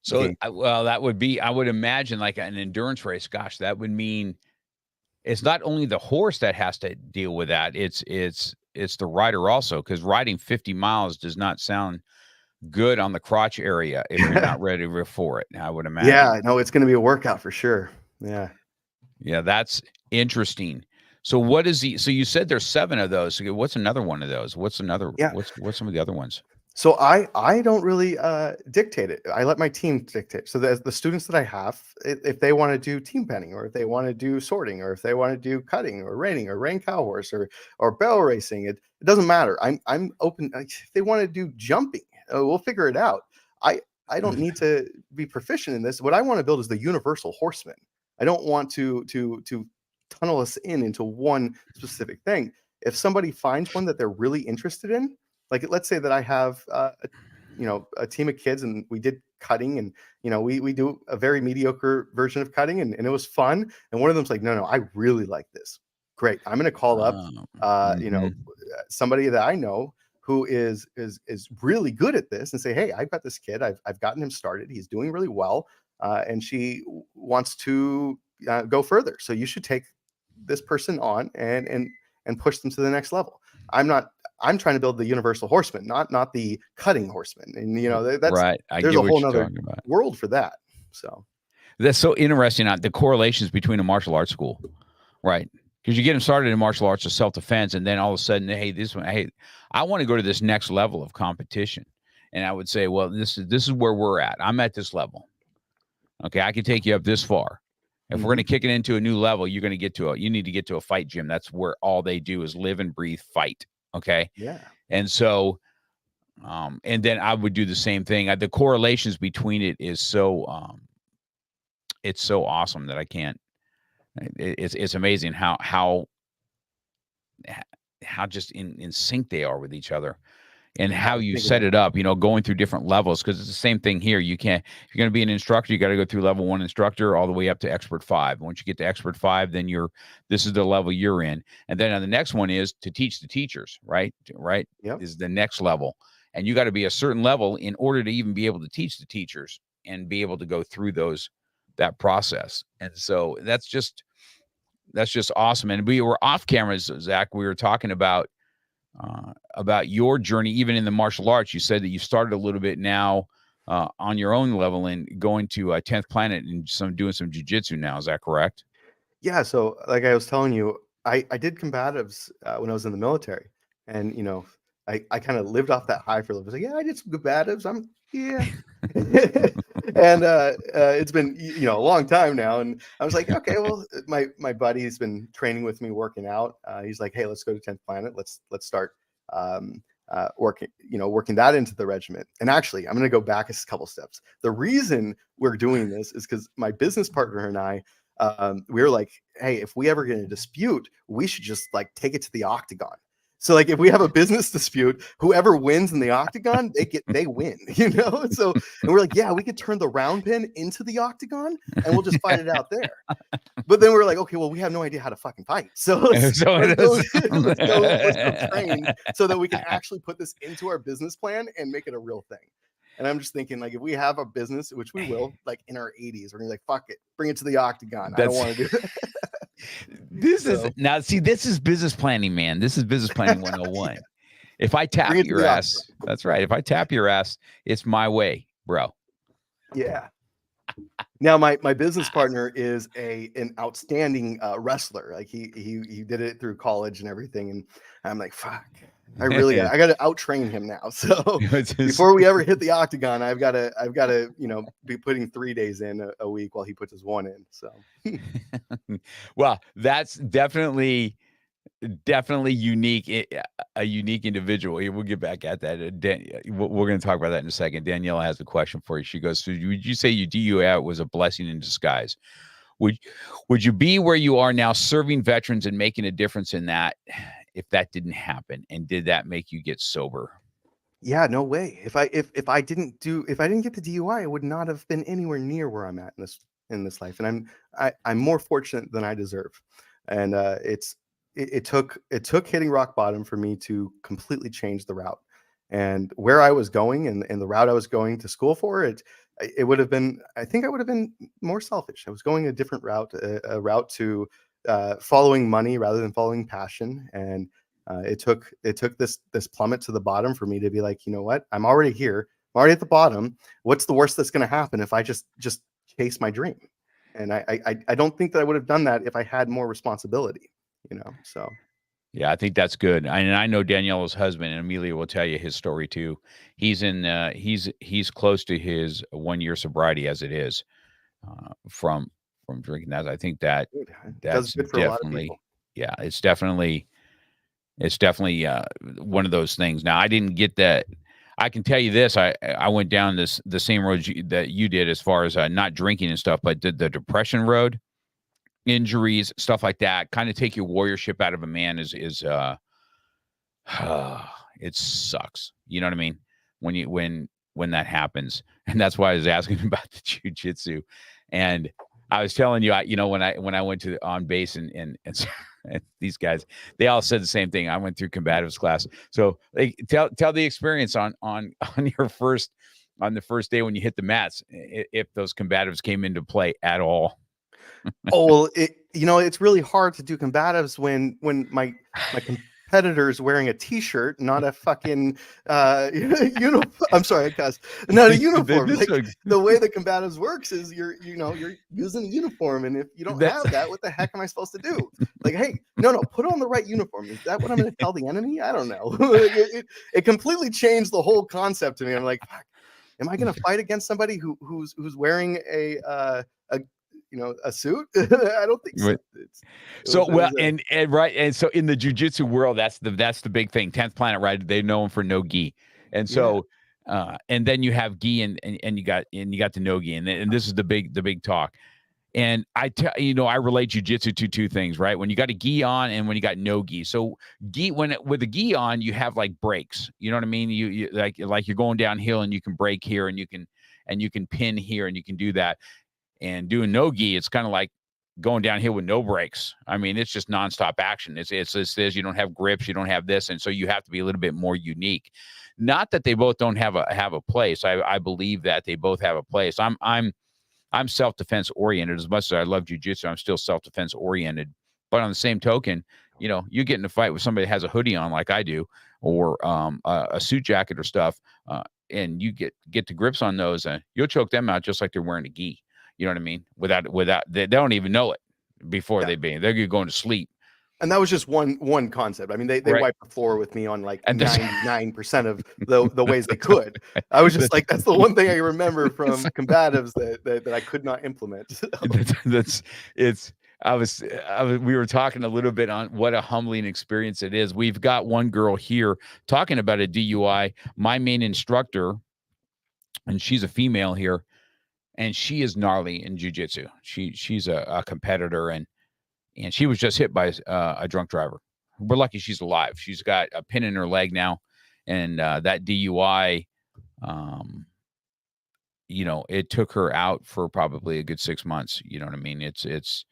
So, game. that would be, I would imagine, like an endurance race. Gosh, that would mean it's not only the horse that has to deal with that. It's the rider also, because riding 50 miles does not sound good on the crotch area if you're not ready for it. I would imagine. Yeah, no, it's going to be a workout for sure. Yeah. Yeah, that's interesting. So what is the? So you said there's 7 of those. So what's another one of those? What's another? Yeah. What's some of the other ones? So I don't really dictate it. I let my team dictate. So the students that I have, if they want to do team penning, or if they want to do sorting, or if they want to do cutting or reining cow horse, or barrel racing, it doesn't matter. I'm open. If they want to do jumping, we'll figure it out. I don't need to be proficient in this. What I want to build is the universal horseman. I don't want to tunnel us into one specific thing. If somebody finds one that they're really interested in, like let's say that I have a team of kids and we did cutting, and we do a very mediocre version of cutting, and it was fun. And one of them's like, no, I really like this. Great. I'm going to call up somebody that I know who is really good at this and say, hey, I've got this kid. I've gotten him started. He's doing really well. And she wants to go further. So you should take this person on and push them to the next level. I'm trying to build the universal horseman, not the cutting horseman. And that's right. There's a whole other world for that. So that's so interesting. The correlations between a martial arts school, right? Because you get them started in martial arts of self-defense, and then all of a sudden, hey, I want to go to this next level of competition. And I would say, well, this is where we're at. I'm at this level. Okay, I can take you up this far. If we're going to kick it into a new level, you need to get to a fight gym. That's where all they do is live and breathe fight. Okay. Yeah. And so, and then I would do the same thing. The correlations between it is so, it's so awesome that I can't. It's amazing how just in sync they are with each other, and how you set it up, going through different levels. Because it's the same thing here. You can't, if you're going to be an instructor, you got to go through level 1 instructor all the way up to expert 5. Once you get to expert 5, then this is the level you're in. And then on the next one is to teach the teachers, right? Yep. Is the next level. And you got to be a certain level in order to even be able to teach the teachers and be able to go through that process. And so that's just awesome. And we were off cameras, Zach. We were talking about your journey, even in the martial arts. You said that you started a little bit now on your own level and going to 10th Planet and doing some jiu-jitsu now. Is that correct? Yeah. So like I was telling you, I did combatives when I was in the military, and I kind of lived off that high for a little bit. Like, yeah, I did some combatives. And it's been a long time now, and I was like, okay, well, my buddy's been training with me, working out. He's like, hey, let's go to 10th Planet. Let's start working that into the regiment. And actually, I'm going to go back a couple steps. The reason we're doing this is because my business partner and I, we were like, hey, if we ever get in a dispute, we should just like take it to the octagon. So like if we have a business dispute, whoever wins in the octagon, they win, So and we're like, yeah, we could turn the round pin into the octagon and we'll just fight it out there. But then we're like, okay, well, we have no idea how to fucking fight. So let's go train so that we can actually put this into our business plan and make it a real thing. And I'm just thinking, like, if we have a business, which we will, like in our 80s, we're gonna be like, fuck it, bring it to the octagon. I don't want to do that. This is business planning, man. This is business planning 101. Yeah. If I tap your ass, that's right. If I tap your ass, it's my way, bro. Yeah. Now my business partner is an outstanding wrestler. Like he did it through college and everything. And I'm like, fuck, I got to out train him now. So before we ever hit the octagon, I've got to be putting 3 days in a week while he puts his 1 in. So well, that's definitely unique, a unique individual. We'll get back at that. We're going to talk about that in a second. Daniela has a question for you. She goes, so would you say your DUI was a blessing in disguise? Would you be where you are now, serving veterans and making a difference in that, if that didn't happen? And did that make you get sober? Yeah, no way. If I didn't get the DUI, I would not have been anywhere near where I'm at in this life. And I'm more fortunate than I deserve. And it took hitting rock bottom for me to completely change the route. And where I was going and the route I was going to school for, it would have been, I think I would have been more selfish. I was going a different route, a route to following money rather than following passion. And it took this plummet to the bottom for me to be like, you know what? I'm already here. I'm already at the bottom. What's the worst that's going to happen if I just chase my dream? And I don't think that I would have done that if I had more responsibility. So. Yeah, I think that's good. And I know Daniela's husband, and Amelia will tell you his story too. He's in he's close to his 1 year sobriety as it is, from drinking that. I think Dude, it does that's good for a lot of people. definitely, yeah, it's definitely one of those things. Now, I didn't get that. I can tell you this: I went down the same road that you did as far as not drinking and stuff, but the depression road, injuries, stuff like that, kind of take your warriorship out of a man is it sucks. You know what I mean? When that happens. And that's why I was asking about the jujitsu. And I was telling you, when I went to on base and these guys, they all said the same thing. I went through combatives class. So tell the experience on your first on the first day when you hit the mats, if those combatives came into play at all. Oh, well, it's really hard to do combatives when my competitor's wearing a t-shirt, not a fucking uniform. I'm sorry, not a uniform. Like, the way the combatives works is you're using a uniform, and if you don't have that, what the heck am I supposed to do? Like, hey, no, put on the right uniform. Is that what I'm going to tell the enemy? I don't know. It completely changed the whole concept to me. I'm like, fuck, am I going to fight against somebody who's wearing a suit? I don't think so. Right. And so in the jujitsu world, that's the big thing. 10th Planet, right? They know him for no gi. And so, and then you have gi and you got the no gi. And this is the big talk. And I relate jujitsu to two things, right? When you got a gi on and when you got no gi. So with the gi on, you have like breaks. You know what I mean? You like you're going downhill and you can break here and you can pin here and you can do that. And doing no gi, it's kind of like going downhill with no brakes. I mean, it's just nonstop action. It's this, you don't have grips, you don't have this, and so you have to be a little bit more unique. Not that they both don't have a place. I believe that they both have a place. I'm self-defense oriented. As much as I love jiu-jitsu, I'm still self-defense oriented. But on the same token, you get in a fight with somebody that has a hoodie on like I do, or a suit jacket or stuff, and you get the grips on those, you'll choke them out just like they're wearing a gi. You know what I mean? Without they don't even know it before they're going to sleep. And that was just one concept. I mean, they wiped the floor with me on like 99% of the ways they could. I was just like, that's the one thing I remember from combatives that I could not implement. We were talking a little bit on what a humbling experience it is. We've got one girl here talking about a DUI. My main instructor, and she's a female here, and she is gnarly in jiu-jitsu. She's a competitor, and she was just hit by a drunk driver. We're lucky she's alive. She's got a pin in her leg now, and that DUI, it took her out for probably a good 6 months. You know what I mean? It's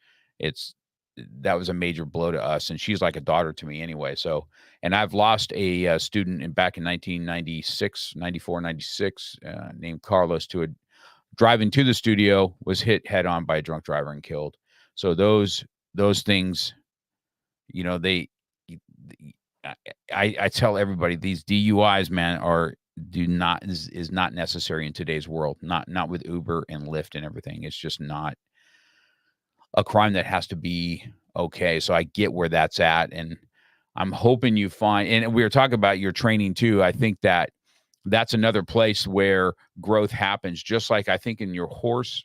that was a major blow to us, and she's like a daughter to me anyway. So, and I've lost a student back in 1996, 94, 96, named Carlos to a driving to the studio, was hit head on by a drunk driver and killed. So those things, I tell everybody, these DUIs, man, is not necessary in today's world. Not with Uber and Lyft and everything. It's just not a crime that has to be okay. So I get where that's at, and I'm hoping you find. And we were talking about your training too. I think that's another place where growth happens, just like I think in your horse,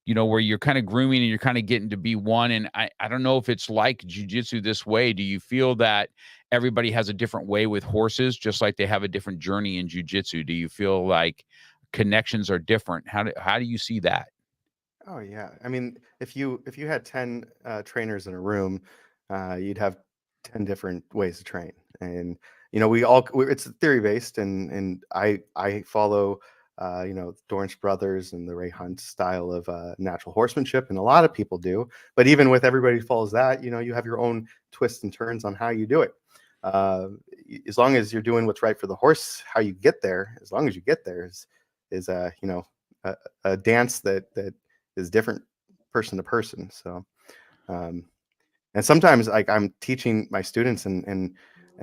where you're kind of grooming and you're kind of getting to be one. And I don't know if it's like jiu-jitsu this way. Do you feel that everybody has a different way with horses, just like they have a different journey in jiu-jitsu? Do you feel like connections are different? How do you see that? Oh yeah. I mean, if you had 10 trainers in a room, you'd have 10 different ways to train. And it's theory based, and I follow Dorrance Brothers and the Ray Hunt style of natural horsemanship, and a lot of people do. But even with everybody who follows that, you have your own twists and turns on how you do it. As long as you're doing what's right for the horse, how you get there, as long as you get there, is a dance that is different person to person. So, and sometimes like I'm teaching my students and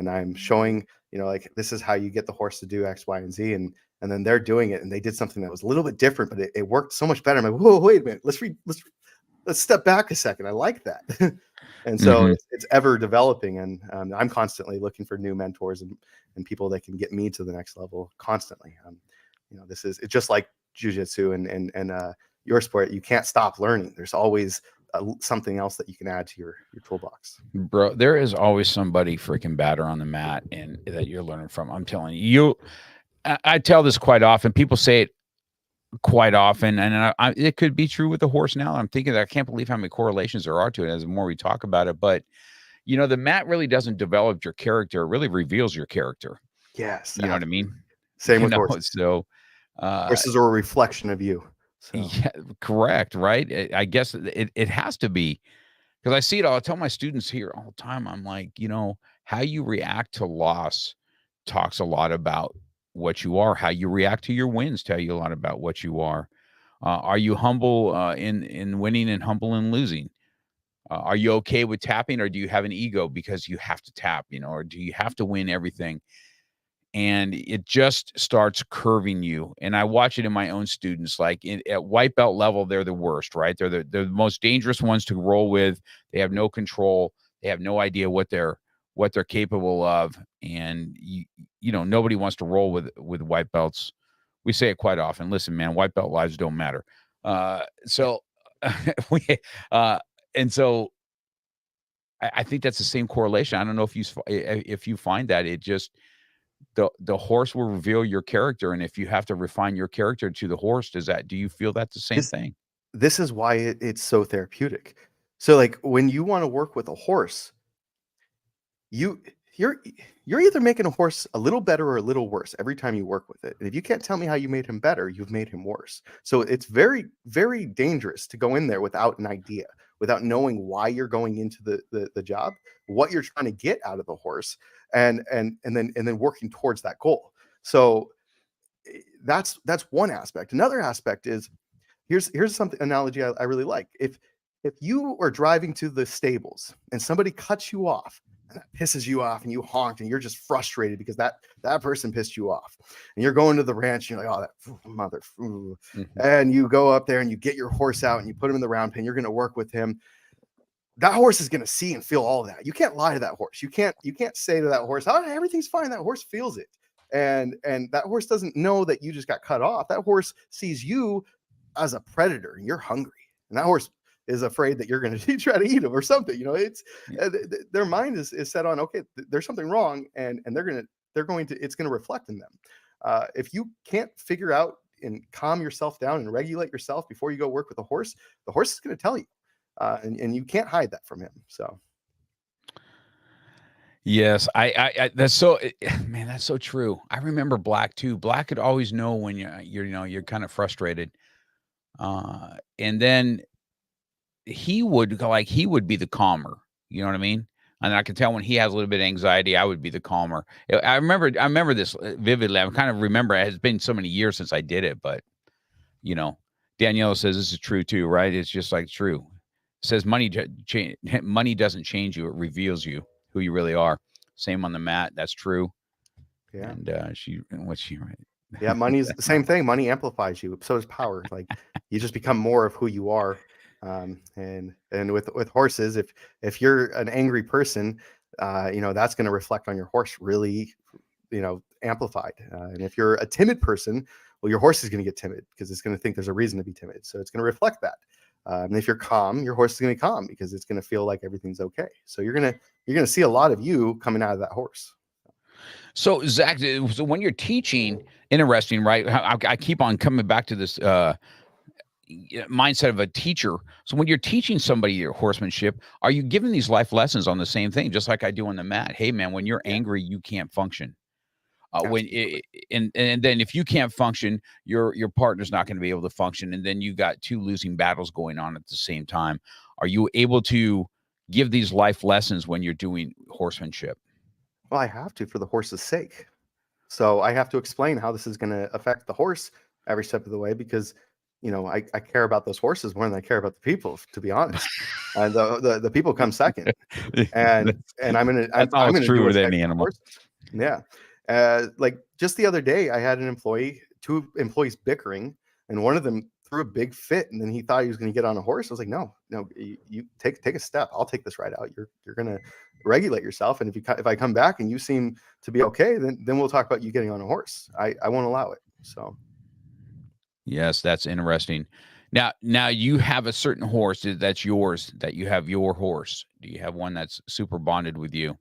I'm showing, like, this is how you get the horse to do X, Y, and Z. And then they're doing it, and they did something that was a little bit different, but it worked so much better. I'm like, whoa, wait a minute. Let's step back a second. I like that. And so it's ever developing, and I'm constantly looking for new mentors and people that can get me to the next level constantly. It's just like jujitsu and your sport. You can't stop learning. There's always something else that you can add to your toolbox. Bro, there is always somebody freaking better on the mat and that you're learning from. I'm telling you, I tell this quite often. People say it quite often, and it could be true with the horse now. I'm thinking that I can't believe how many correlations there are to it as the more we talk about it. But the mat really doesn't develop your character; it really reveals your character. Yes, you know what I mean. Same with horses. So horses are a reflection of you. So. Yeah, correct, right? I guess it has to be, because I see it all. I tell my students here all the time. I'm like, how you react to loss talks a lot about what you are. How you react to your wins tell you a lot about what you are. Are you humble in winning and humble in losing? Are you okay with tapping, or do you have an ego because you have to tap, or do you have to win everything? And it just starts curving you. And I watch it in my own students. Like at white belt level, they're the worst, right? They're the most dangerous ones to roll with. They have no control. They have no idea what they're capable of. And nobody wants to roll with white belts. We say it quite often. Listen, man, white belt lives don't matter. So I think that's the same correlation. I don't know if you find that it just, the horse will reveal your character, and if you have to refine your character to the horse, do you feel that's the same thing? This is why it's so therapeutic. So like when you want to work with a horse, you're either making a horse a little better or a little worse every time you work with it. And if you can't tell me how you made him better, you've made him worse. So it's very, very dangerous to go in there without an idea, without knowing why you're going into the job, what you're trying to get out of the horse, and then working towards that goal. So that's one aspect. Another aspect is here's something analogy I really like. If you are driving to the stables and somebody cuts you off, and that pisses you off, and you honked, and you're just frustrated because that person pissed you off, and you're going to the ranch, and you're like, oh, that mother, and you go up there and you get your horse out and you put him in the round pen. You're going to work with him. That horse is going to see and feel all of that. You can't lie to that horse. You can't say to that horse, oh, everything's fine. That horse feels it, and that horse doesn't know that you just got cut off. That horse sees you as a predator, and you're hungry, and that horse is afraid that you're going to try to eat him or something. It's their mind is set on, okay, there's something wrong, and it's going to reflect in them. If you can't figure out and calm yourself down and regulate yourself before you go work with the horse is going to tell you, and you can't hide that from him. So yes, I that's so, man, that's so true. I remember Black too. Black could always know when you're kind of frustrated, and then he would be the calmer. You know what I mean? And I can tell when he has a little bit of anxiety, I would be the calmer. I remember this vividly. I kind of remember, it has been so many years since I did it, but Danielle says this is true too, right? It's just like true. It says money doesn't change you; it reveals you, who you really are. Same on the mat. That's true. Yeah. And what's she right? Yeah, money's the same thing. Money amplifies you. So does power. Like you just become more of who you are. And with horses, if you're an angry person, that's going to reflect on your horse really, amplified. And if you're a timid person, well, your horse is going to get timid because it's going to think there's a reason to be timid. So it's going to reflect that. And if you're calm, your horse is going to be calm because it's going to feel like everything's okay. So you're going to see a lot of you coming out of that horse. So Zach, so when you're teaching, interesting, right? I keep on coming back to this mindset of a teacher. So when you're teaching somebody your horsemanship, are you giving these life lessons on the same thing, just like I do on the mat? Hey, man, when you're angry, you can't function. And then if you can't function, your partner's not going to be able to function, and then you got two losing battles going on at the same time. Are you able to give these life lessons when you're doing horsemanship? Well, I have to for the horse's sake. So I have to explain how this is going to affect the horse every step of the way because, I care about those horses more than I care about the people, to be honest. And the people come second. And I'm going to true with any animal. Yeah. Like just the other day, I had two employees bickering, and one of them threw a big fit, and then he thought he was going to get on a horse. I was like, no, you take a step. I'll take this ride out. You're going to regulate yourself. And if I come back and you seem to be okay, then we'll talk about you getting on a horse. I won't allow it. So. Yes, that's interesting. Now you have a certain horse that's yours, that you have your horse. Do you have one that's super bonded with you?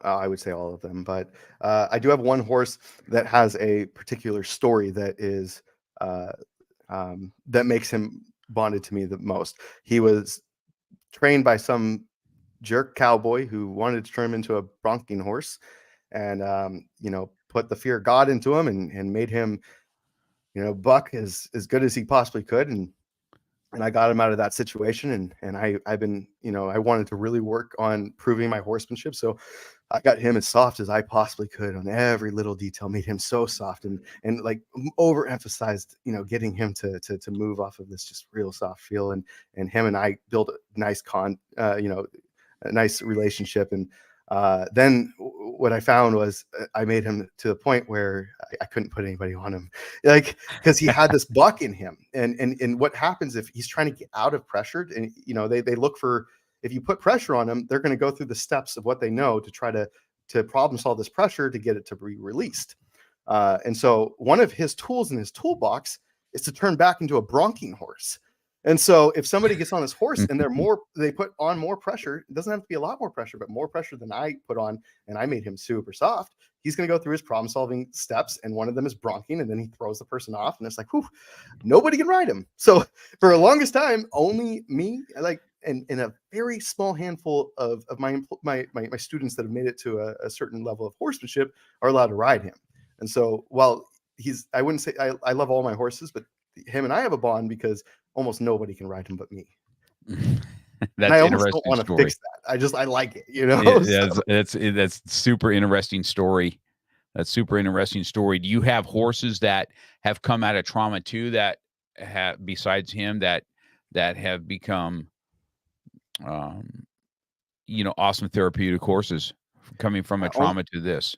I would say all of them, but I do have one horse that has a particular story that is that makes him bonded to me the most. He was trained by some jerk cowboy who wanted to turn him into a bronking horse, and put the fear of God into him and made him buck as good as he possibly could, and I got him out of that situation, and I've been I wanted to really work on proving my horsemanship, so I got him as soft as I possibly could on every little detail, made him so soft, and like overemphasized getting him to move off of this just real soft feel, and him and I built a nice a nice relationship. And then what I found was I made him to the point where I couldn't put anybody on him, like, because he had this buck in him. And what happens if he's trying to get out of pressure, and they look for, if you put pressure on them, they're going to go through the steps of what they know to try to problem solve this pressure to get it to be released. And so one of his tools in his toolbox is to turn back into a bronking horse. And so if somebody gets on his horse and they put on more pressure, it doesn't have to be a lot more pressure, but more pressure than I put on, and I made him super soft, he's going to go through his problem solving steps. And one of them is bronking, and then he throws the person off, and it's like, whew, nobody can ride him. So for the longest time, only me, and a very small handful of my students that have made it to a certain level of horsemanship are allowed to ride him. And so while I wouldn't say I love all my horses, but him and I have a bond because almost nobody can ride him but me. That's I an almost don't interesting want to story. fix that. I like it, That's super interesting story. That's super interesting story. Do you have horses that have come out of trauma too, that have, besides him, that have become awesome therapeutic horses coming from a trauma to this?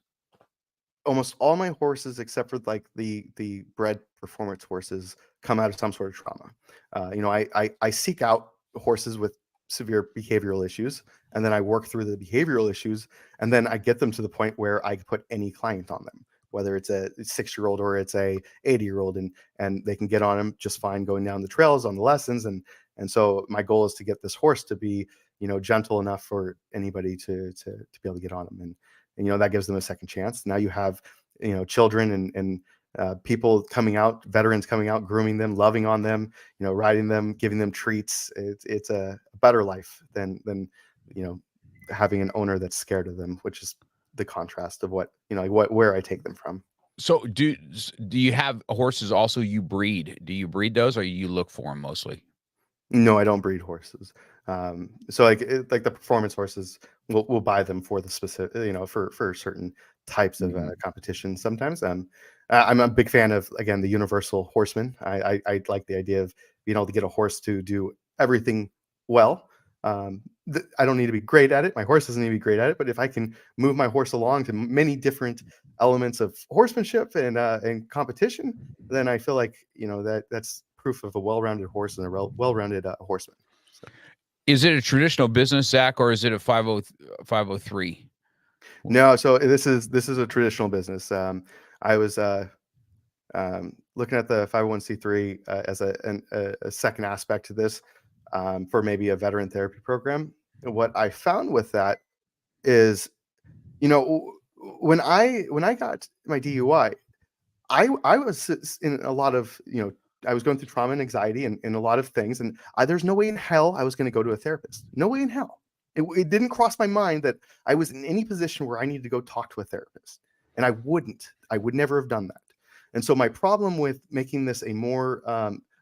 Almost all my horses, except for like the bred performance horses, come out of some sort of trauma. I seek out horses with severe behavioral issues, and then I work through the behavioral issues, and then I get them to the point where I put any client on them, whether it's a 6-year-old or it's a 80-year-old, and they can get on them just fine going down the trails on the lessons. And so my goal is to get this horse to be gentle enough for anybody to be able to get on them, and that gives them a second chance. Now you have children and people coming out, veterans coming out, grooming them, loving on them, riding them, giving them treats. It's a better life than having an owner that's scared of them, which is the contrast of where I take them from. So do you have horses also you breed? Do you breed those, or you look for them mostly? No, I don't breed horses. So like the performance horses, we'll buy them for the specific, for certain types of competition. Sometimes, I'm a big fan of, again, the universal horseman. I like the idea of being able to get a horse to do everything well. I don't need to be great at it. My horse doesn't need to be great at it. But if I can move my horse along to many different elements of horsemanship and competition, then I feel like that's proof of a well-rounded horse and a well-rounded horseman. So. Is it a traditional business, Zach, or is it a 503? No, so this is a traditional business. I was looking at the 501c3 as a second aspect to this, for maybe a veteran therapy program. And what I found with that is, when I got my DUI, I was in a lot of, I was going through trauma and anxiety and a lot of things. And there's no way in hell I was going to go to a therapist. No way in hell. It didn't cross my mind that I was in any position where I needed to go talk to a therapist. And I would never have done that. And so my problem with making this a more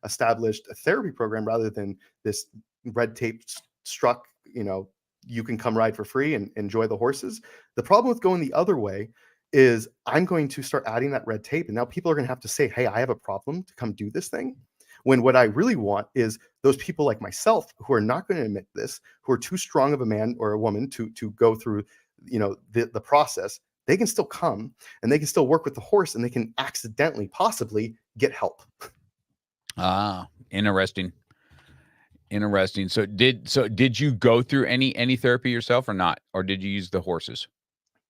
established therapy program rather than this red tape struck, you can come ride for free and enjoy the horses. The problem with going the other way is I'm going to start adding that red tape. And now people are going to have to say, hey, I have a problem to come do this thing. When what I really want is those people like myself who are not going to admit this, who are too strong of a man or a woman to go through, the process. They can still come and they can still work with the horse, and they can accidentally, possibly, get help. Interesting. Interesting. So did you go through any therapy yourself or not, or did you use the horses?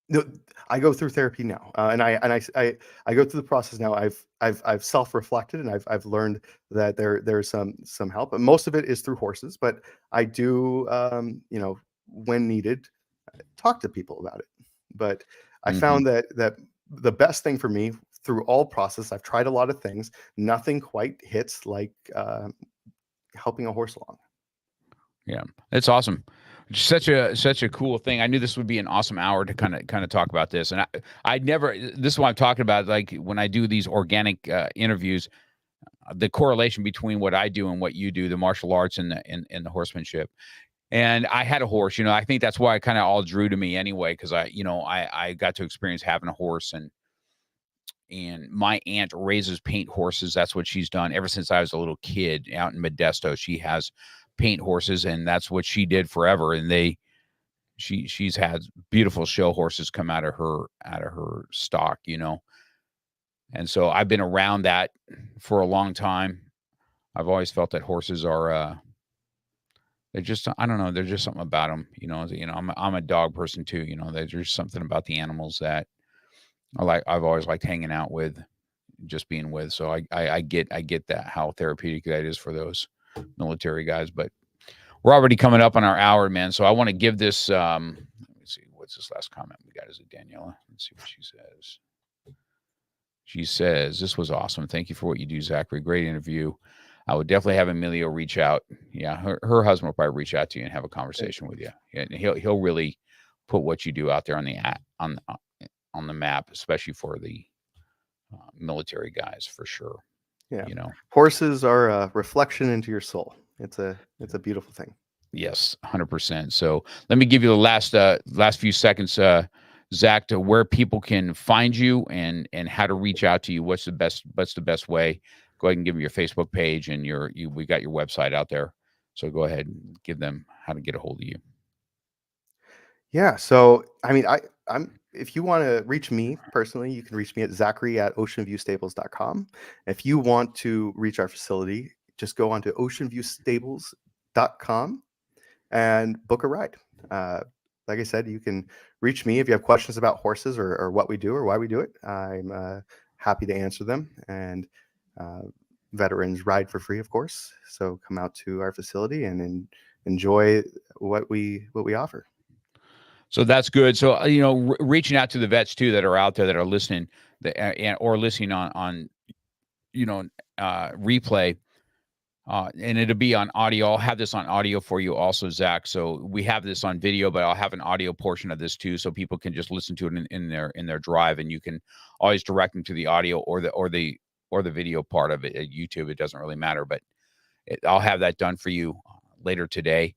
No, I go through therapy now, and I go through the process now. I've self-reflected, and I've learned that there's some help. And most of it is through horses, but I do, when needed, talk to people about it. But I found that the best thing for me through all process, I've tried a lot of things. Nothing quite hits like helping a horse along. Yeah, that's awesome. Such a cool thing. I knew this would be an awesome hour to kind of talk about this, and I never. This is what I'm talking about. Like when I do these organic interviews, the correlation between what I do and what you do, the martial arts and the horsemanship. And I had a horse. I think that's why it kind of all drew to me anyway, because I got to experience having a horse, and my aunt raises paint horses. That's what she's done ever since I was a little kid out in Modesto. She has paint horses, and that's what she did forever. And she's had beautiful show horses come out of her stock, And so I've been around that for a long time. I've always felt that horses are, they're just, I don't know, there's just something about them, I'm a dog person too, there's just something about the animals that I've always liked hanging out with, just being with. So I get that, how therapeutic that is for those military guys. But we're already coming up on our hour, man. So I want to give this, let me see, what's this last comment we got? Is it Daniela? Let's see what she says. She says, this was awesome. Thank you for what you do, Zachary. Great interview. I would definitely have Emilio reach out. Yeah, her husband will probably reach out to you and have a conversation with you. And he'll really put what you do out there on the map, especially for the military guys, for sure. Yeah, horses are a reflection into your soul. It's a beautiful thing. Yes, 100%. So let me give you the last few seconds, Zach, to where people can find you and how to reach out to you. What's the best way? Go ahead and give them your Facebook page, and we got your website out there. So go ahead and give them how to get a hold of you. Yeah. So, I mean, if you want to reach me personally, you can reach me at Zachary@oceanviewstables.com. If you want to reach our facility, just go on to oceanviewstables.com and book a ride. Like I said, you can reach me if you have questions about horses or what we do or why we do it. I'm happy to answer them. And veterans ride for free, of course. So come out to our facility and enjoy what we offer. So that's good. So, reaching out to the vets too that are out there that are listening or listening on replay, and it'll be on audio. I'll have this on audio for you also, Zach. So we have this on video, but I'll have an audio portion of this too, so people can just listen to it in their drive, and you can always direct them to the audio or the video part of it at YouTube. It doesn't really matter, but I'll have that done for you later today.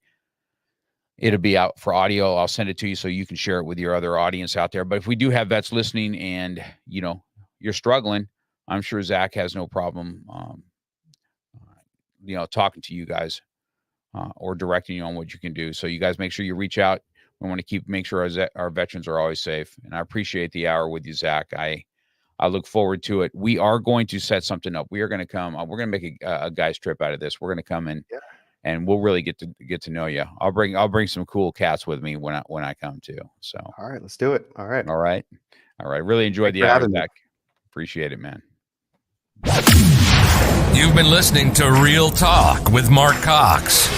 It'll be out for audio. I'll send it to you so you can share it with your other audience out there. But if we do have vets listening and, you're struggling, I'm sure Zach has no problem, talking to you guys or directing you on what you can do. So you guys make sure you reach out. We want to make sure our veterans are always safe. And I appreciate the hour with you, Zach. I look forward to it. We are going to set something up. We are going to come. We're going to make a guy's trip out of this. We're going to come in. Yeah. And we'll really get to know you. I'll bring some cool cats with me when I come too. So all right, let's do it. All right. Really enjoyed the hour, Zach. Appreciate it, man. You've been listening to Real Talk with Mark Cox.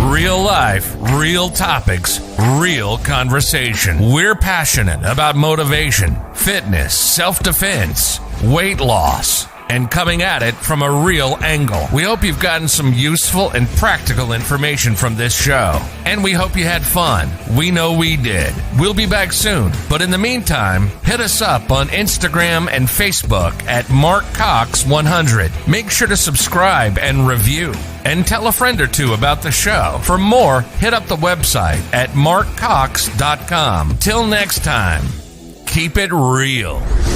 Real life, real topics, real conversation. We're passionate about motivation, fitness, self-defense, weight loss, and coming at it from a real angle. We hope you've gotten some useful and practical information from this show. And we hope you had fun. We know we did. We'll be back soon. But in the meantime, hit us up on Instagram and Facebook at MarkCox100. Make sure to subscribe and review. And tell a friend or two about the show. For more, hit up the website at markcox.com. Till next time, keep it real.